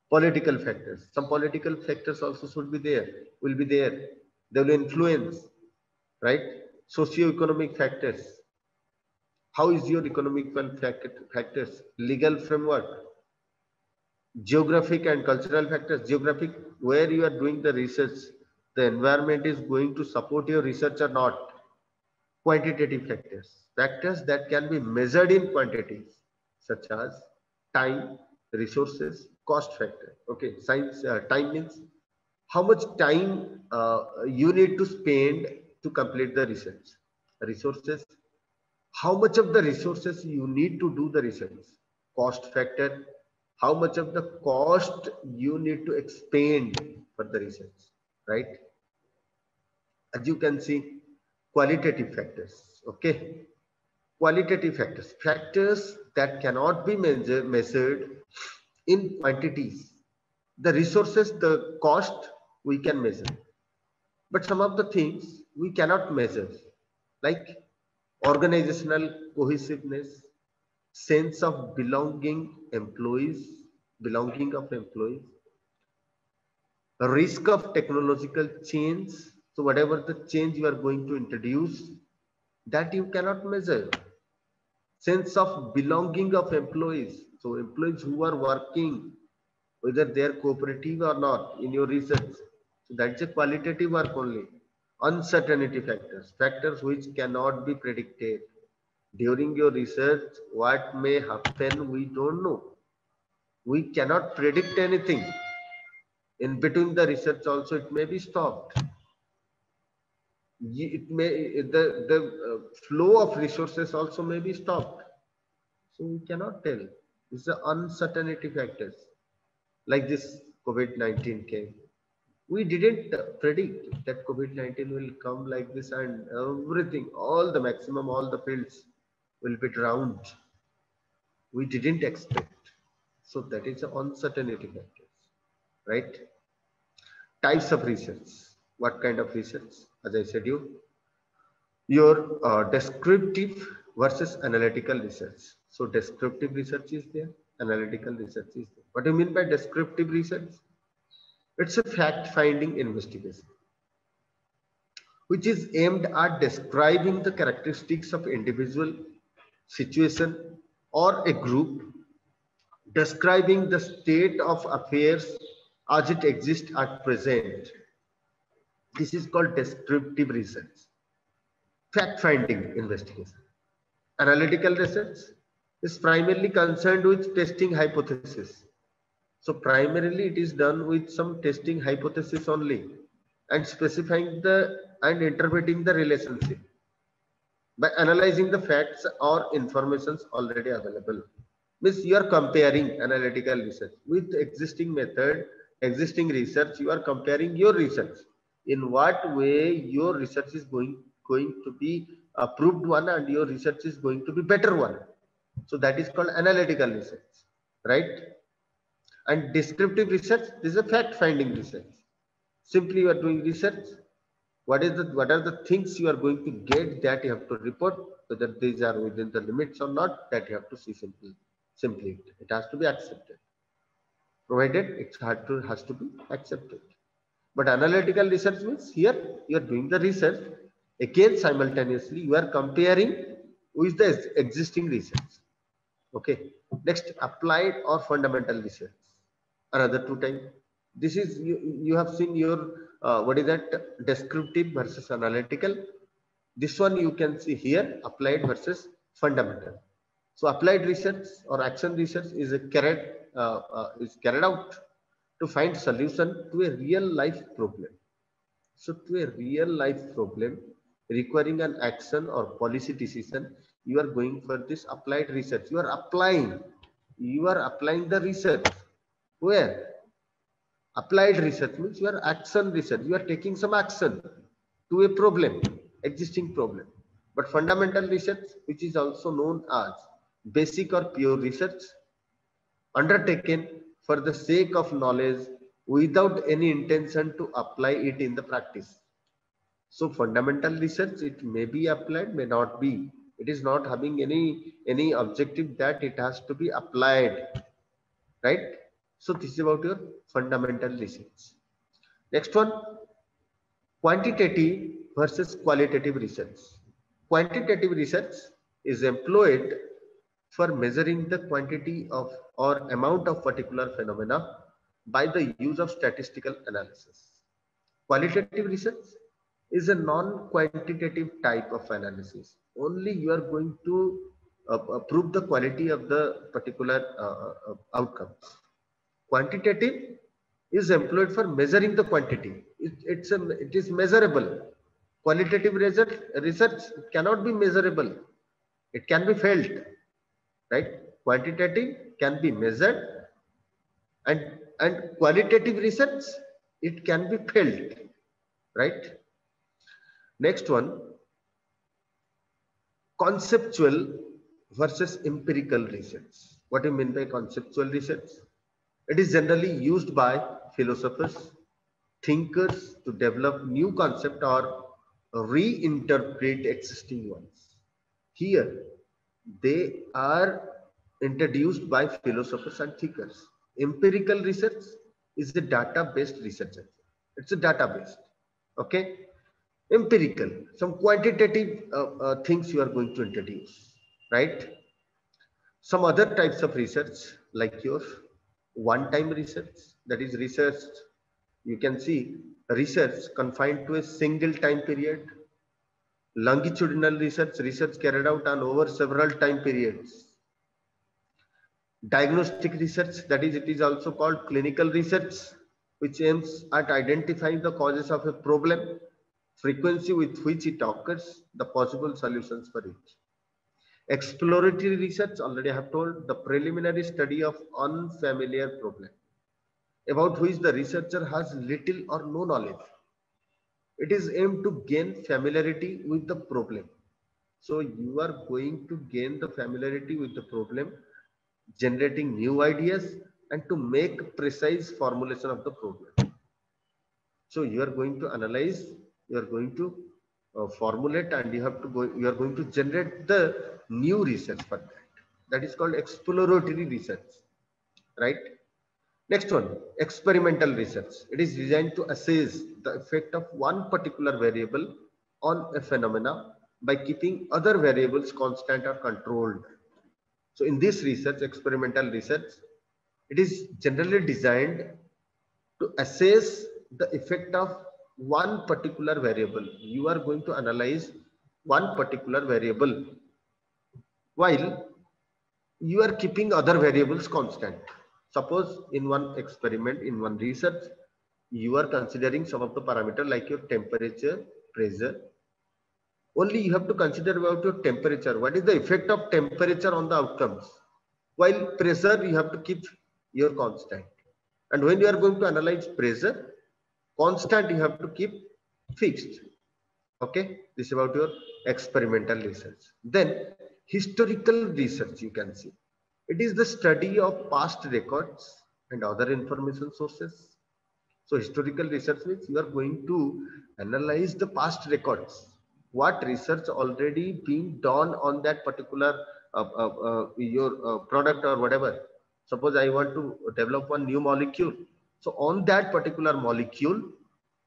Political factors. Some political factors also should be there, will be there. They will influence, right? Socio-economic factors. How is your economic factors? Legal framework, geographic and cultural factors. Geographic, where you are doing the research, the environment is going to support your research or not. Quantitative factors, factors that can be measured in quantities, such as time, resources, cost factor. Okay, science time means how much time you need to spend to complete the research. Resources, how much of the resources you need to do the research. Cost factor, how much of the cost you need to expend for the research, right? As you can see, qualitative factors. Okay, qualitative factors, factors that cannot be measured in quantities. The resources, the cost we can measure, but some of the things we cannot measure, like organizational cohesiveness, sense of belonging of employees, risk of technological change. So whatever the change you are going to introduce, that you cannot measure. Sense of belonging of employees. So employees who are working, whether they are cooperative or not in your research. So that's a qualitative work only. Uncertainty factors, factors which cannot be predicted. During your research, what may happen, we don't know. We cannot predict anything. In between the research also, it may be stopped. It may, the flow of resources also may be stopped. So we cannot tell. It's the uncertainty factors. Like this COVID-19 came. We didn't predict that COVID-19 will come like this and everything, all the maximum, all the fields will be drowned. We didn't expect. So that is the uncertainty factors, right? Types of research. What kind of research? As I said your descriptive versus analytical research. So descriptive research is there, analytical research is there. What do you mean by descriptive research? It's a fact-finding investigation, which is aimed at describing the characteristics of individual, situation, or a group, describing the state of affairs as it exists at present. This is called descriptive research. Fact-finding investigation. Analytical research is primarily concerned with testing hypothesis. So primarily it is done with some testing hypothesis only and specifying the and interpreting the relationship by analyzing the facts or informations already available. Means you are comparing analytical research with existing method, existing research. You are comparing your research. In what way your research is going to be approved one and your research is going to be better one. So that is called analytical research, right? And descriptive research, this is a fact-finding research. Simply you are doing research. What are the things you are going to get that you have to report, whether these are within the limits or not, that you have to see simply. It has to be accepted. Provided it has to be accepted. But analytical research means here you are doing the research. Again, simultaneously, you are comparing with the existing research. Okay. Next, applied or fundamental research. Another two types. This is you have seen your what is that, descriptive versus analytical. This one you can see here, applied versus fundamental. So applied research or action research is carried out to find solution to a real life problem. So to a real life problem requiring an action or policy decision You are going for this applied research. You are applying the research. Where? Applied research means you are action research. You are taking some action to a problem, existing problem. But fundamental research, which is also known as basic or pure research, undertaken for the sake of knowledge without any intention to apply it in the practice. So fundamental research, it may be applied, may not be. It is not having any objective that it has to be applied, right? So this is about your fundamental research. Next one, quantitative versus qualitative research. Quantitative research is employed for measuring the quantity of or amount of particular phenomena by the use of statistical analysis. Qualitative research is a non-quantitative type of analysis. Only you are going to prove the quality of the particular outcomes. Quantitative is employed for measuring the quantity. It is measurable. Qualitative research cannot be measurable. It can be felt, right? Quantitative can be measured, and qualitative research, it can be felt, right? Next one, conceptual versus empirical research. What do you mean by conceptual research? It is generally used by philosophers, thinkers to develop new concept or reinterpret existing ones. Here, they are introduced by philosophers and thinkers. Empirical research is a data-based research. It's a data-based. Okay. Empirical, some quantitative things you are going to introduce, right? Some other types of research like your one-time research, that is research, you can see research confined to a single time period. Longitudinal research carried out on over several time periods. Diagnostic research, that is, it is also called clinical research, which aims at identifying the causes of a problem, frequency with which it occurs, the possible solutions for it. Exploratory research, already I have told, the preliminary study of unfamiliar problem about which the researcher has little or no knowledge. It is aimed to gain familiarity with the problem. So you are going to gain the familiarity with the problem, generating new ideas, and to make precise formulation of the problem. So you are going to analyze, you are going to formulate, and you are going to generate the new research for that. That is called exploratory research, right? Next one, experimental research. It is designed to assess the effect of one particular variable on a phenomena by keeping other variables constant or controlled. So in this research, experimental research, it is generally designed to assess the effect of one particular variable. You are going to analyze one particular variable while you are keeping other variables constant. Suppose in one experiment, in one research, you are considering some of the parameters like your temperature, pressure. Only you have to consider about your temperature. What is the effect of temperature on the outcomes? While pressure, you have to keep your constant. And when you are going to analyze pressure, constant you have to keep fixed. Okay, this is about your experimental research. Then historical research, you can see. It is the study of past records and other information sources. So historical research means you are going to analyze the past records. What research already being done on that particular your product or whatever. Suppose I want to develop one new molecule. So on that particular molecule,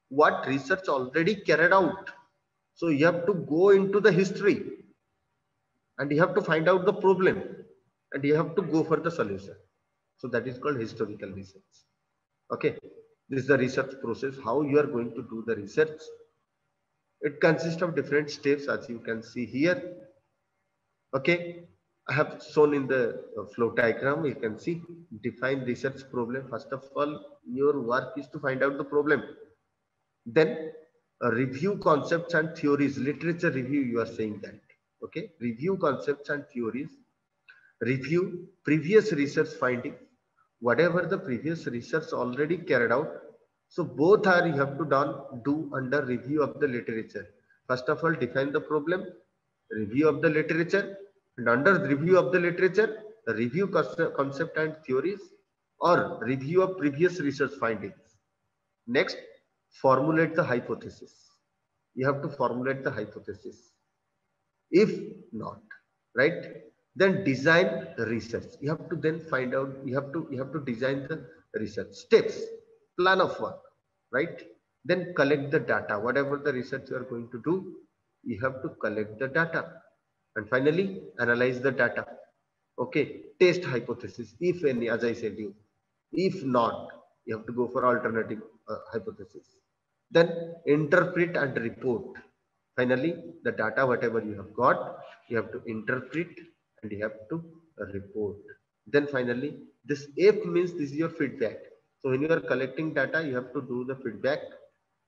what research already carried out. So you have to go into the history and you have to find out the problem and you have to go for the solution. So that is called historical research. Okay, this is the research process, how you are going to do the research. It consists of different steps as you can see here. Okay, I have shown in the flow diagram, you can see define research problem. First of all, your work is to find out the problem. Then review concepts and theories, literature review, you are saying that. Okay, review concepts and theories, review previous research findings, whatever the previous research already carried out. So both are you have to do under review of the literature. First of all, define the problem, review of the literature, and under review of the literature, review concept and theories or review of previous research findings. Next, formulate the hypothesis. You have to formulate the hypothesis. If not, right, then design the research. You have to then find out, you have to design the research steps, plan of work, right? Then collect the data. Whatever the research you are going to do, you have to collect the data. And finally, analyze the data. Okay, test hypothesis, if any, as I said you. If not, you have to go for alternative hypothesis. Then interpret and report. Finally, the data, whatever you have got, you have to interpret and you have to report. Then finally, this F means this is your feedback. So when you are collecting data, you have to do the feedback.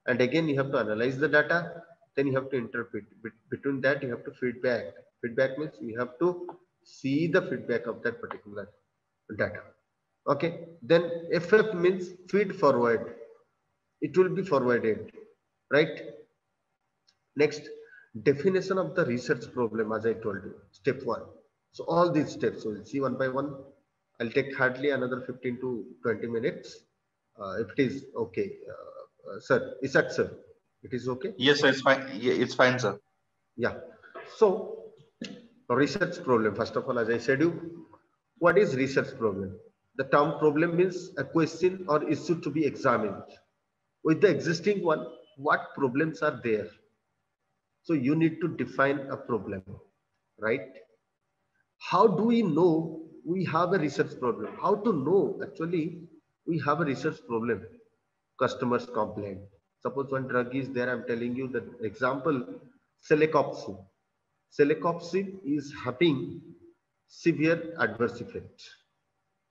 And again, you have to analyze the data. Then you have to interpret. Between that, you have to feedback. Feedback means you have to see the feedback of that particular data. Okay. Then FF means feed forward. It will be forwarded, right? Next, definition of the research problem, as I told you, step one. So all these steps, we'll see one by one. I'll take hardly another 15 to 20 minutes. If it is okay, sir, is that sir? It is okay? Yes, sir, it's fine. Yeah, it's fine, sir. Yeah. So research problem, first of all, as I said you, what is research problem? The term problem means a question or issue to be examined. With the existing one, what problems are there? So you need to define a problem, right? How do we know we have a research problem? How to know actually we have a research problem? Customers complain. Suppose one drug is there, I'm telling you the example, celecoxib. Celecoxib is having severe adverse effect.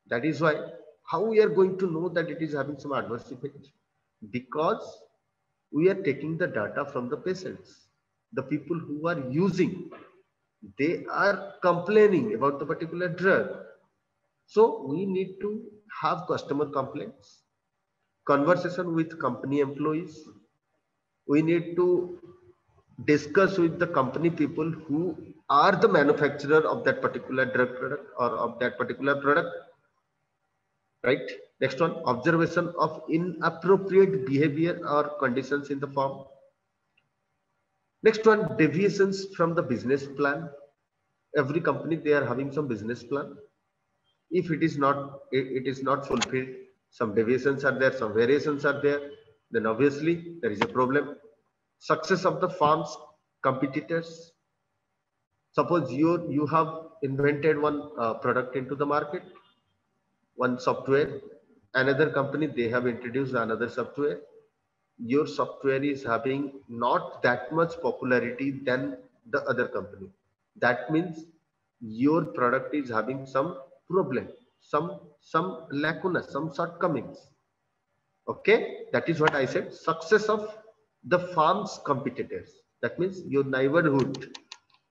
That is why, how we are going to know that it is having some adverse effect? Because we are taking the data from the patients, the people who are using, they are complaining about the particular drug. So we need to have customer complaints, conversation with company employees. We need to discuss with the company people who are the manufacturer of that particular drug product or of that particular product, right? Next one, observation of inappropriate behavior or conditions in the farm. Next one, deviations from the business plan. Every company, they are having some business plan. If it is not fulfilled, some deviations are there, some variations are there, then obviously there is a problem. Success of the farm's competitors. Suppose you have invented one product into the market, one software, another company, they have introduced another software. Your software is having not that much popularity than the other company. That means your product is having some problem, some lacuna, some shortcomings. Okay, that is what I said. Success of the farm's competitors. That means your neighborhood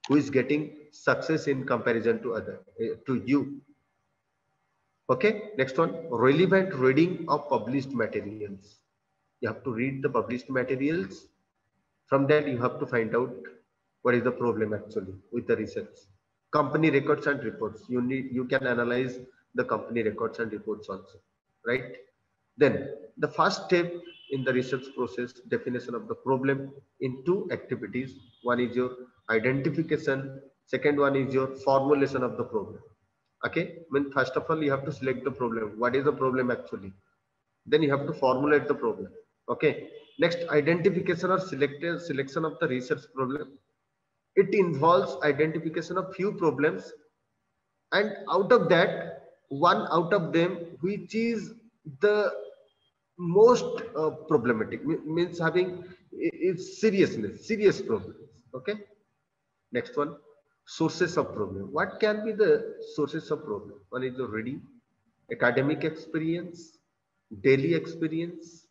who is getting success in comparison to other to you. Okay, next one, relevant reading of published materials. You have to read the published materials. From that, you have to find out what is the problem actually with the research. Company records and reports. You can analyze the company records and reports also, right? Then the first step in the research process, definition of the problem in two activities. One is your identification. Second one is your formulation of the problem. Okay, when first of all you have to select the problem. What is the problem actually? Then you have to formulate the problem. Okay, next, identification or selection of the research problem. It involves identification of few problems, and out of that, one out of them which is the most problematic, means having its serious problems. Okay, next one, sources of problem. What can be the sources of problem? One is the reading, academic experience, daily experience,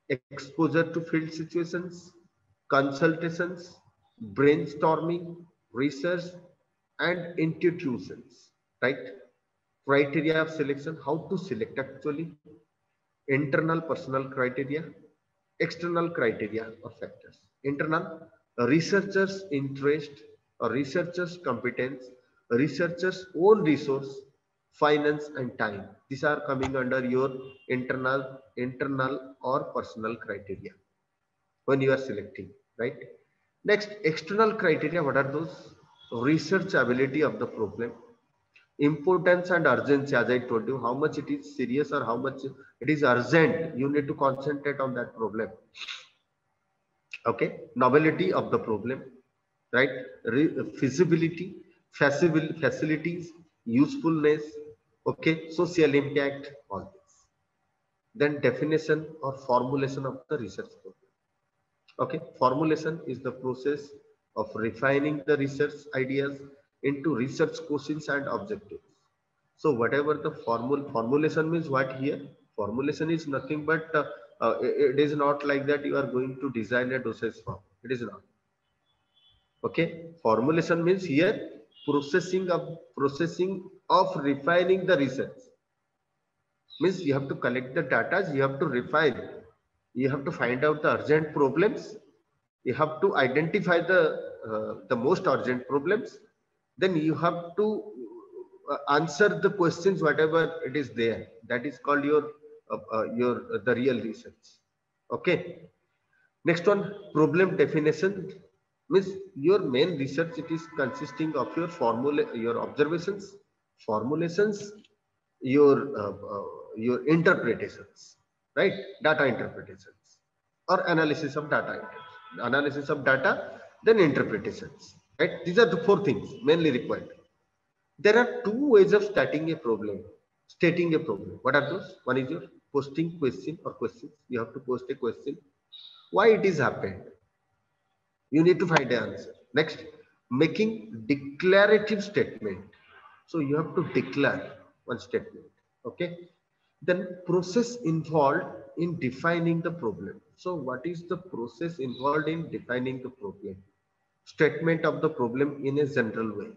exposure to field situations, consultations, brainstorming, research and institutions, right? Criteria of selection, how to select actually, internal personal criteria, external criteria or factors. Internal, a researcher's interest or researcher's competence, a researcher's own resource, finance and time. These are coming under your internal or personal criteria when you are selecting, right? Next, external criteria, what are those? Research ability of the problem, importance and urgency, as I told you, how much it is serious or how much it is urgent. You need to concentrate on that problem. Okay, novelty of the problem, right? Feasibility, facilities, usefulness, okay, social impact, all this. Then definition or formulation of the research problem. Okay, formulation is the process of refining the research ideas into research questions and objectives. So whatever the formulation means, what here? Formulation is nothing but it is not like that you are going to design a dosage form. It is not. Okay, formulation means here processing of refining the research. Means you have to collect the data, you have to refine, you have to find out the urgent problems, you have to identify the most urgent problems, then you have to answer the questions whatever it is there. That is called your the real research. Okay, next one, problem definition means your main research, it is consisting of your formula, your observations, formulations, your interpretations, right? Data interpretations or analysis of data, analysis of data, then interpretations, right? These are the four things mainly required. There are two ways of stating a problem. What are those? One is your posting question or questions. You have to post a question. Why it is happened? You need to find an answer. Next, making declarative statement. So you have to declare one statement. Okay. Then process involved in defining the problem. So what is the process involved in defining the problem? Statement of the problem in a general way.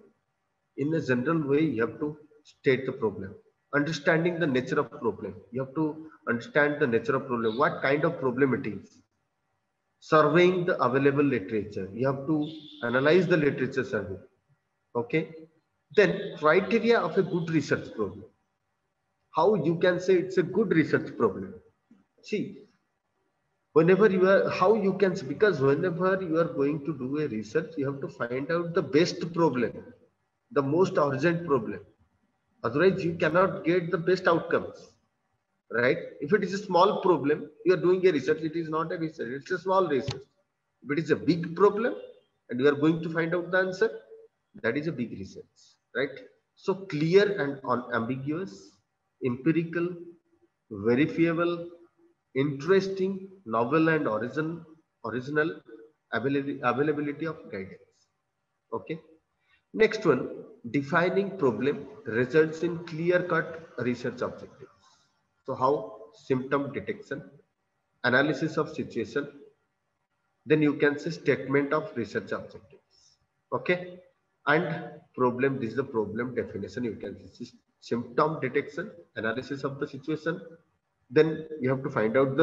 In a general way, you have to state the problem. Understanding the nature of problem. You have to understand the nature of problem. What kind of problem it is? Surveying the available literature. You have to analyze the literature survey. Okay. Then criteria of a good research problem. How you can say it's a good research problem? See, whenever you are, how you can, because whenever you are going to do a research, you have to find out the best problem, the most urgent problem. Otherwise, you cannot get the best outcomes, right? If it is a small problem, you are doing a research, it is not a research, it's a small research. If it is a big problem and you are going to find out the answer, that is a big research, right? So clear and unambiguous, empirical, verifiable, interesting, novel and original, availability of guidance. Okay. Next one, defining problem results in clear-cut research objectives. So how? Symptom detection, analysis of situation, then you can say statement of research objectives. Okay. And problem, this is the problem definition. You can see symptom detection, analysis of the situation, then you have to find out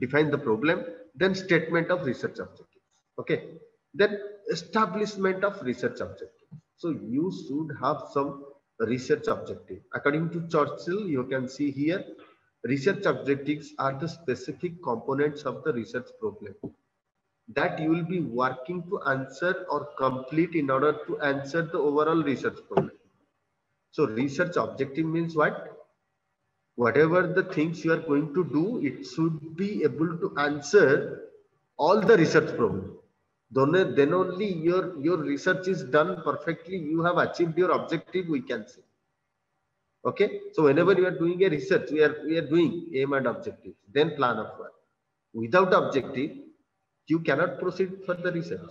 define the problem, then statement of research objectives. Okay. Then establishment of research objectives. So you should have some research objective. According to Churchill, you can see here, research objectives are the specific components of the research problem that you will be working to answer or complete in order to answer the overall research problem. So research objective means what? Whatever the things you are going to do, it should be able to answer all the research problem. Then only your research is done perfectly. You have achieved your objective, we can say. Okay. So whenever you are doing a research, we are doing aim and objective, then plan of work. Without objective, you cannot proceed for the research.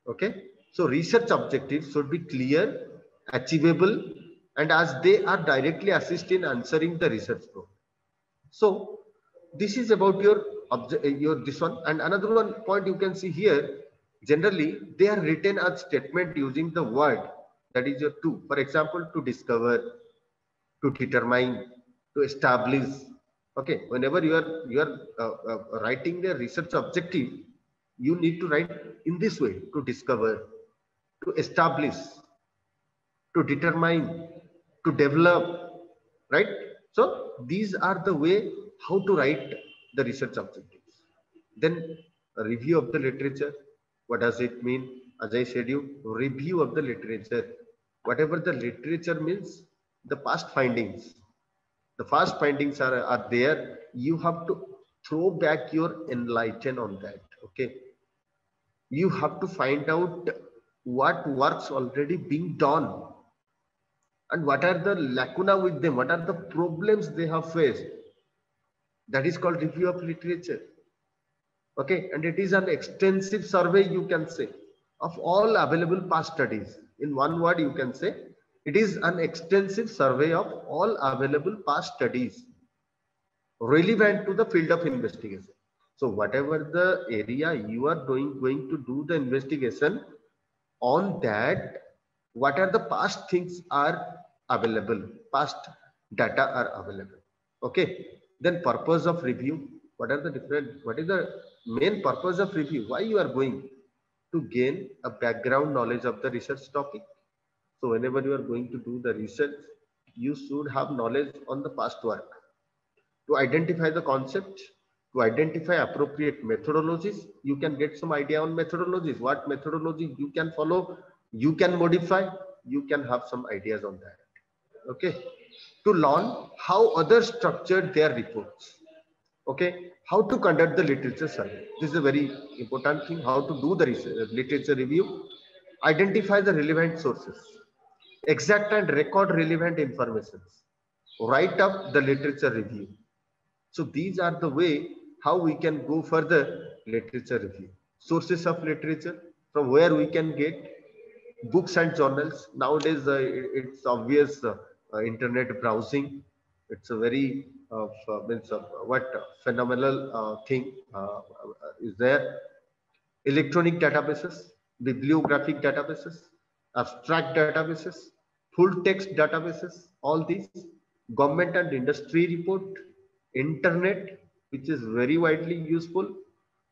Okay. So research objectives should be clear, achievable, and as they are directly assist in answering the research problem. So this is about your this one. And another one point you can see here, Generally, they are written as statement using the word that is your to. For example, to discover, to determine, to establish. Okay, whenever you are writing the research objective, you need to write in this way: to discover, to establish, to determine, to develop, right? So these are the way how to write the research objectives. Then a review of the literature. What does it mean? As I said you, review of the literature. Whatever the literature means, the past findings. The past findings are there. You have to throw back your enlighten on that. Okay. You have to find out what works already being done and what are the lacuna with them, what are the problems they have faced. That is called review of literature. Okay, and it is an extensive survey, you can say, of all available past studies. In one word, you can say it is an extensive survey of all available past studies relevant to the field of investigation. So whatever the area you are going to do the investigation on, that what are the past things are available, past data are available. Okay, then purpose of review. What are the different, what is the main purpose of review? Why you are going to gain a background knowledge of the research topic? So whenever you are going to do the research, you should have knowledge on the past work, to identify the concept, to identify appropriate methodologies. You can get some idea on methodologies, what methodology you can follow, you can modify, you can have some ideas on that. Okay, to learn how others structured their reports. Okay, how to conduct the literature survey. This is a very important thing, how to do the literature review. Identify the relevant sources, exact and record relevant information, write up the literature review. So these are the way how we can go further literature review. Sources of literature, from where we can get books and journals. Nowadays, it's obvious internet browsing. It's a very means what phenomenal thing is there. Electronic databases, bibliographic databases, abstract databases, full text databases, all these, government and industry report, internet, which is very widely useful,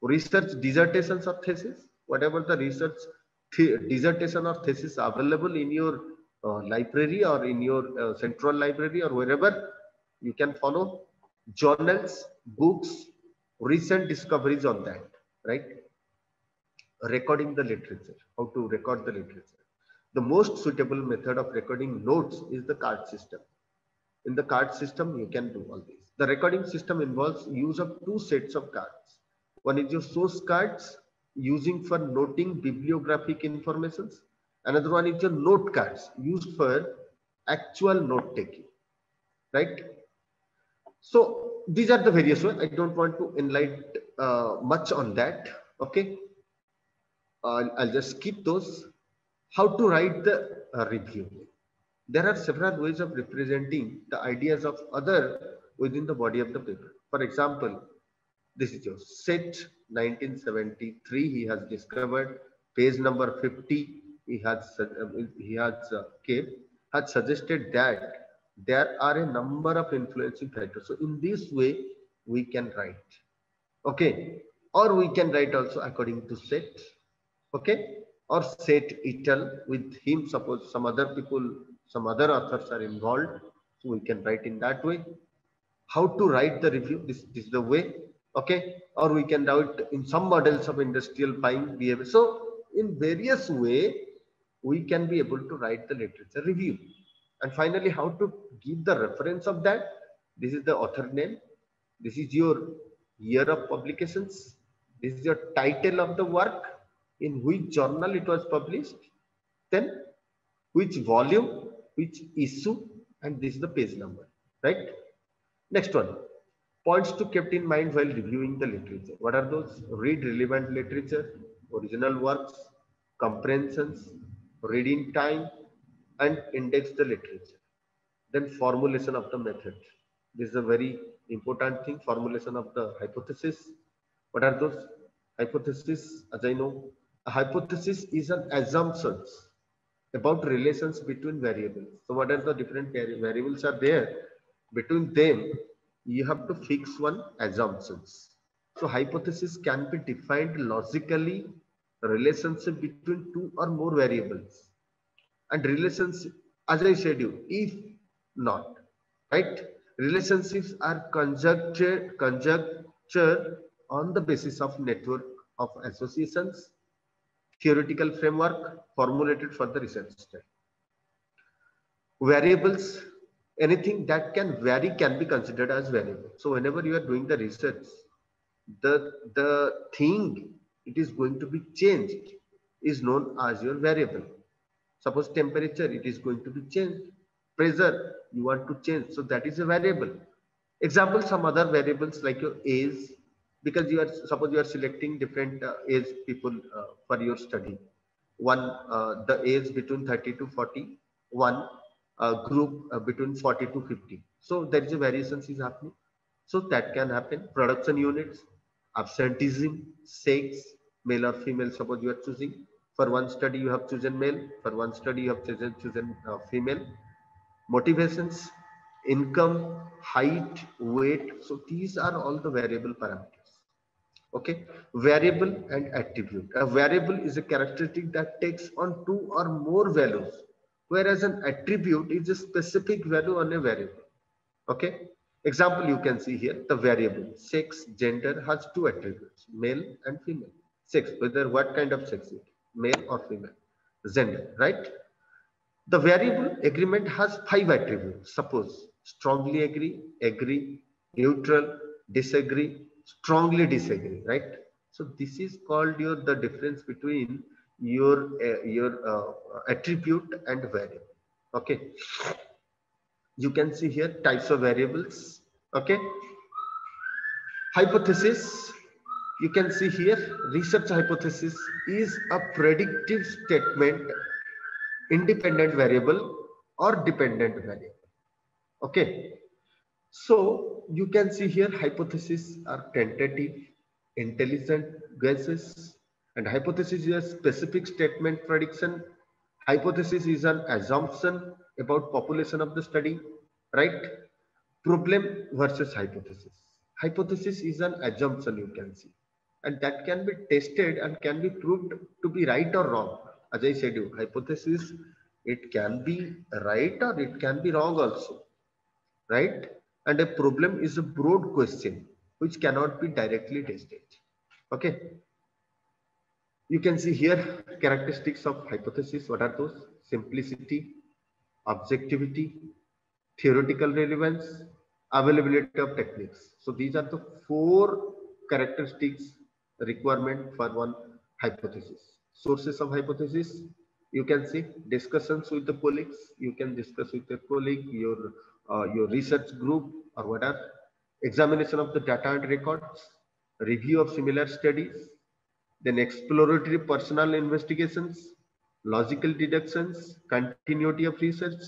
research dissertations or thesis, whatever the research dissertation or thesis available in your library or in your central library or wherever, you can follow journals, books, recent discoveries on that, right? Recording the literature, how to record the literature. The most suitable method of recording notes is the card system. In the card system, you can do all these. The recording system involves use of two sets of cards. One is your source cards, using for noting bibliographic informations. Another one is your note cards, used for actual note taking, right? So these are the various ways. I don't want to enlighten much on that. Okay, I'll just skip those. How to write the review. There are several ways of representing the ideas of other within the body of the paper. For example, this is your set 1973. He has discovered page number 50. He has suggested that there are a number of influencing factors. So in this way, we can write. Okay, or we can write also according to set. Okay, or set ital with him. Suppose some other people, some other authors are involved, so we can write in that way. How to write the review, this is the way. Okay, or we can write in some models of industrial buying behavior. So in various way, we can be able to write the literature review. And finally, how to give the reference of that. This is the author name, this is your year of publications, this is your title of the work, in which journal it was published, then which volume, which issue, and this is the page number, right? Next one, points to kept in mind while reviewing the literature. What are those? Read relevant literature, original works, comprehensions, read in time, and index the literature. Then formulation of the method. This is a very important thing, formulation of the hypothesis. What are those hypotheses? As I know, A hypothesis is an assumption about relations between variables. So what are the different variables are there? Between them, you have to fix one assumptions. So hypothesis can be defined logically, relationship between two or more variables. And relations, as I said you, if not, right? Relationships are conjecture on the basis of network of associations, theoretical framework formulated for the research study. Variables, anything that can vary can be considered as variable. So whenever you are doing the research, the thing it is going to be changed is known as your variable. Suppose temperature, it is going to be changed. Pressure, you want to change. So that is a variable. Example, some other variables like your age, because you are, suppose you are selecting different age people for your study. One, the age between 30 to 40, one group between 40 to 50. So there is a variations is happening. So that can happen. Production units, absenteeism, sex, male or female, suppose you are choosing. For one study, you have chosen male. For one study, you have chosen female. Motivations, income, height, weight. So these are all the variable parameters. Okay. Variable and attribute. A variable is a characteristic that takes on two or more values, whereas an attribute is a specific value on a variable. Okay. Example you can see here, the variable sex, gender has two attributes, male and female. Sex, whether what kind of sex it is, male or female. Gender, right? The variable agreement has five attributes. Suppose strongly agree, agree, neutral, disagree, strongly disagree, right? So this is called your the difference between your attribute and variable. Okay. You can see here types of variables. Okay. Hypothesis. You can see here research hypothesis is a predictive statement, independent variable or dependent variable. Okay. So you can see here hypotheses are tentative, intelligent guesses, and hypothesis is a specific statement prediction. Hypothesis is an assumption about population of the study, right? Problem versus hypothesis. Hypothesis is an assumption, you can see, and that can be tested and can be proved to be right or wrong. As I said you, hypothesis, it can be right or it can be wrong also, right? And a problem is a broad question which cannot be directly tested. Okay. You can see here characteristics of hypothesis. What are those? Simplicity, objectivity, theoretical relevance, availability of techniques. So these are the four characteristics requirement for one hypothesis. Sources of hypothesis, you can see discussions with the colleagues. You can discuss with your colleague, your research group or whatever. Examination of the data and records, review of similar studies, then exploratory personal investigations, logical deductions, continuity of research,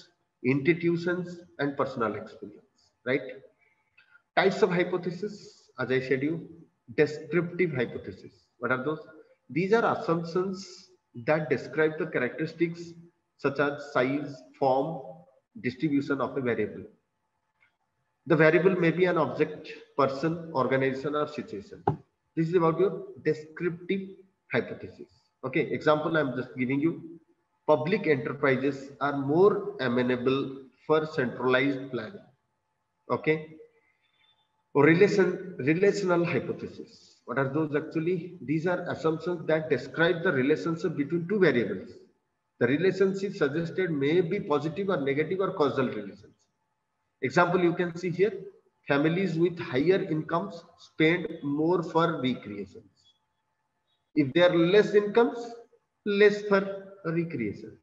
intuitions, and personal experience, right? Types of hypothesis, as I said you, descriptive hypothesis. What are those? These are assumptions that describe the characteristics such as size, form, distribution of a variable. The variable may be an object, person, organization, or situation. This is about your descriptive hypothesis. Okay, example I'm just giving you. Public enterprises are more amenable for centralized planning. Okay. Relational hypothesis. What are those actually? These are assumptions that describe the relationship between two variables. The relationship suggested may be positive or negative or causal relations. Example you can see here, families with higher incomes spend more for recreations. If there are less incomes, less for recreations.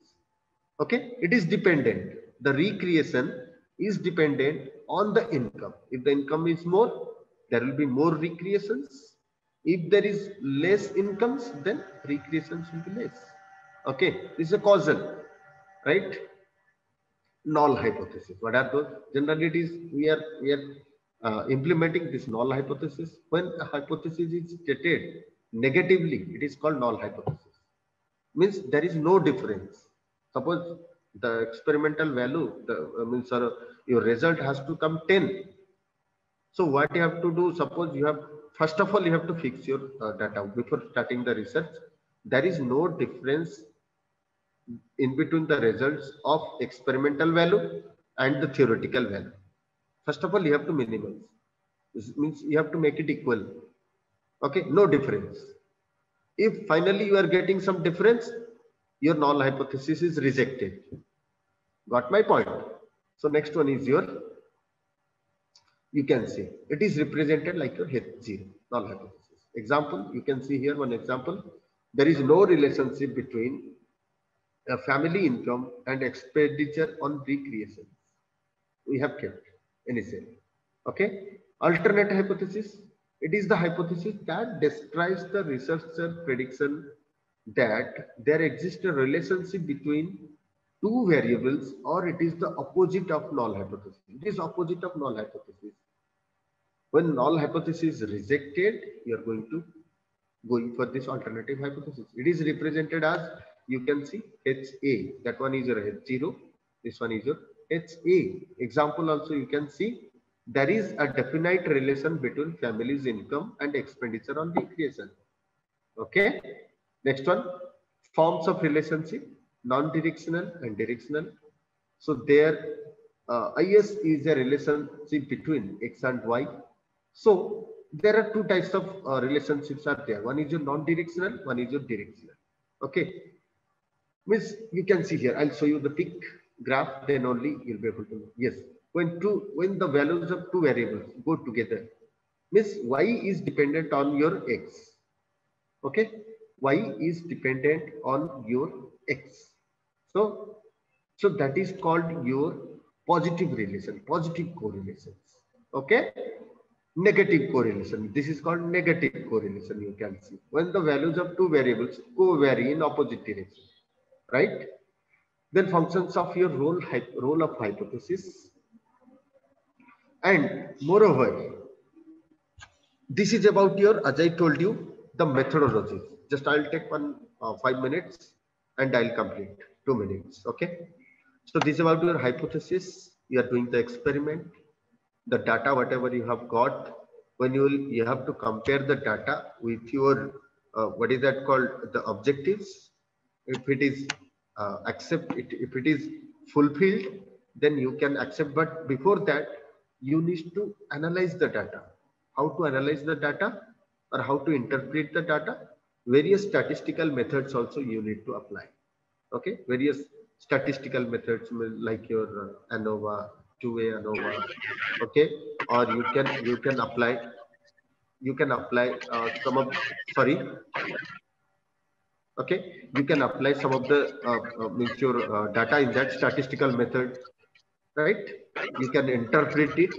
Okay, it is dependent. The recreation is dependent on the income. If the income is more, there will be more recreations. If there is less incomes, then recreations will be less. Okay, this is a causal, right? Null hypothesis. What are those? Generally, it is we are implementing this null hypothesis. When a hypothesis is stated negatively, it is called null hypothesis. means there is no difference. Suppose the experimental value, means your result has to come 10. So what you have to do, suppose you have, first of all, you have to fix your data before starting the research. There is no difference in between the results of experimental value and the theoretical value. First of all, you have to minimize. This means you have to make it equal. Okay, no difference. If finally you are getting some difference, your null hypothesis is rejected. Got my point? So next one is your, you can see it is represented like your H0, null hypothesis. Example, you can see here one example. There is no relationship between a family income and expenditure on recreation. We have kept initially. Okay. Alternate hypothesis. It is the hypothesis that describes the researcher prediction that there exists a relationship between two variables, or it is the opposite of null hypothesis. It is opposite of null hypothesis. When null hypothesis is rejected, you are going for this alternative hypothesis. It is represented as, you can see, HA. That one is your H0. This one is your HA. Example also you can see, there is a definite relation between family's income and expenditure on recreation. Okay. Next one, forms of relationship, non-directional and directional. So there, IS is a relationship between X and Y. So there are two types of relationships are there. One is your non-directional, one is your directional. Okay. Means you can see here, I'll show you the peak graph, then only you'll be able to know. Yes. When the values of two variables go together, means Y is dependent on your X. Okay. Y is dependent on your X. So that is called your positive relation, positive correlations. Okay. Negative correlation. This is called negative correlation. You can see when the values of two variables co-vary in opposite direction, right? Then functions of your role of hypothesis, and moreover, this is about your, as I told you, the methodology. Just I'll take 5 minutes and I'll complete 2 minutes. Okay. So this is about your hypothesis. You are doing the experiment, the data, whatever you have got. When you have to compare the data with your, what is that called, the objectives. If it is if it is fulfilled, then you can accept. But before that, you need to analyze the data. How to analyze the data, or how to interpret the data? Various statistical methods also you need to apply. Okay, various statistical methods like your ANOVA, two-way ANOVA. Okay, or you can apply some of, sorry. Okay, you can apply some of the means your data in that statistical method, right? You can interpret it,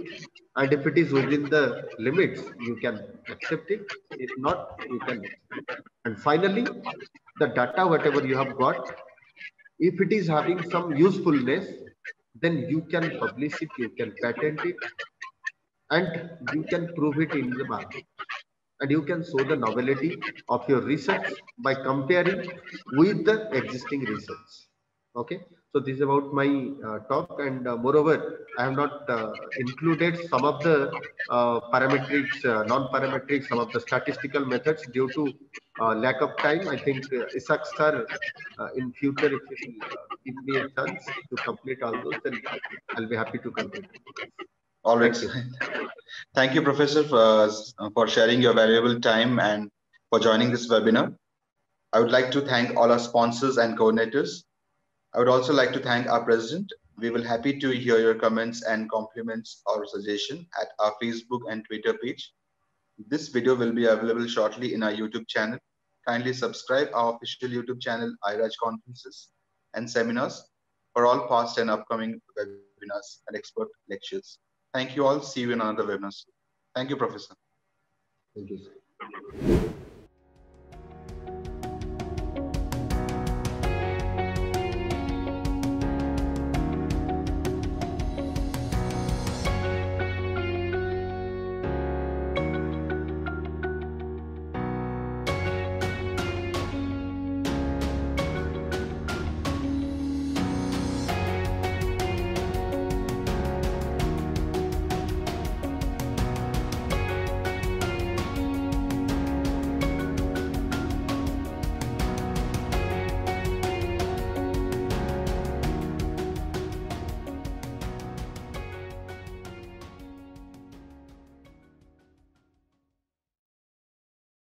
and if it is within the limits, you can accept it. If not, you can. And finally, the data, whatever you have got, if it is having some usefulness, then you can publish it, you can patent it, and you can prove it in the market. And you can show the novelty of your research by comparing with the existing research. Okay, so this is about my talk, and moreover, I have not included some of the parametrics, non-parametric, some of the statistical methods due to lack of time. I think Ishaq sir, in future, if you will give me a chance to complete all those, then I'll be happy to complete. All right. Thank you. Thank you, Professor, for sharing your valuable time and for joining this webinar. I would like to thank all our sponsors and coordinators. I would also like to thank our president. We will happy to hear your comments and compliments or suggestion at our Facebook and Twitter page. This video will be available shortly in our YouTube channel. Kindly subscribe our official YouTube channel, IRAJ Conferences and Seminars, for all past and upcoming webinars and expert lectures. Thank you all. See you in another webinar. Thank you, Professor. Thank you, sir.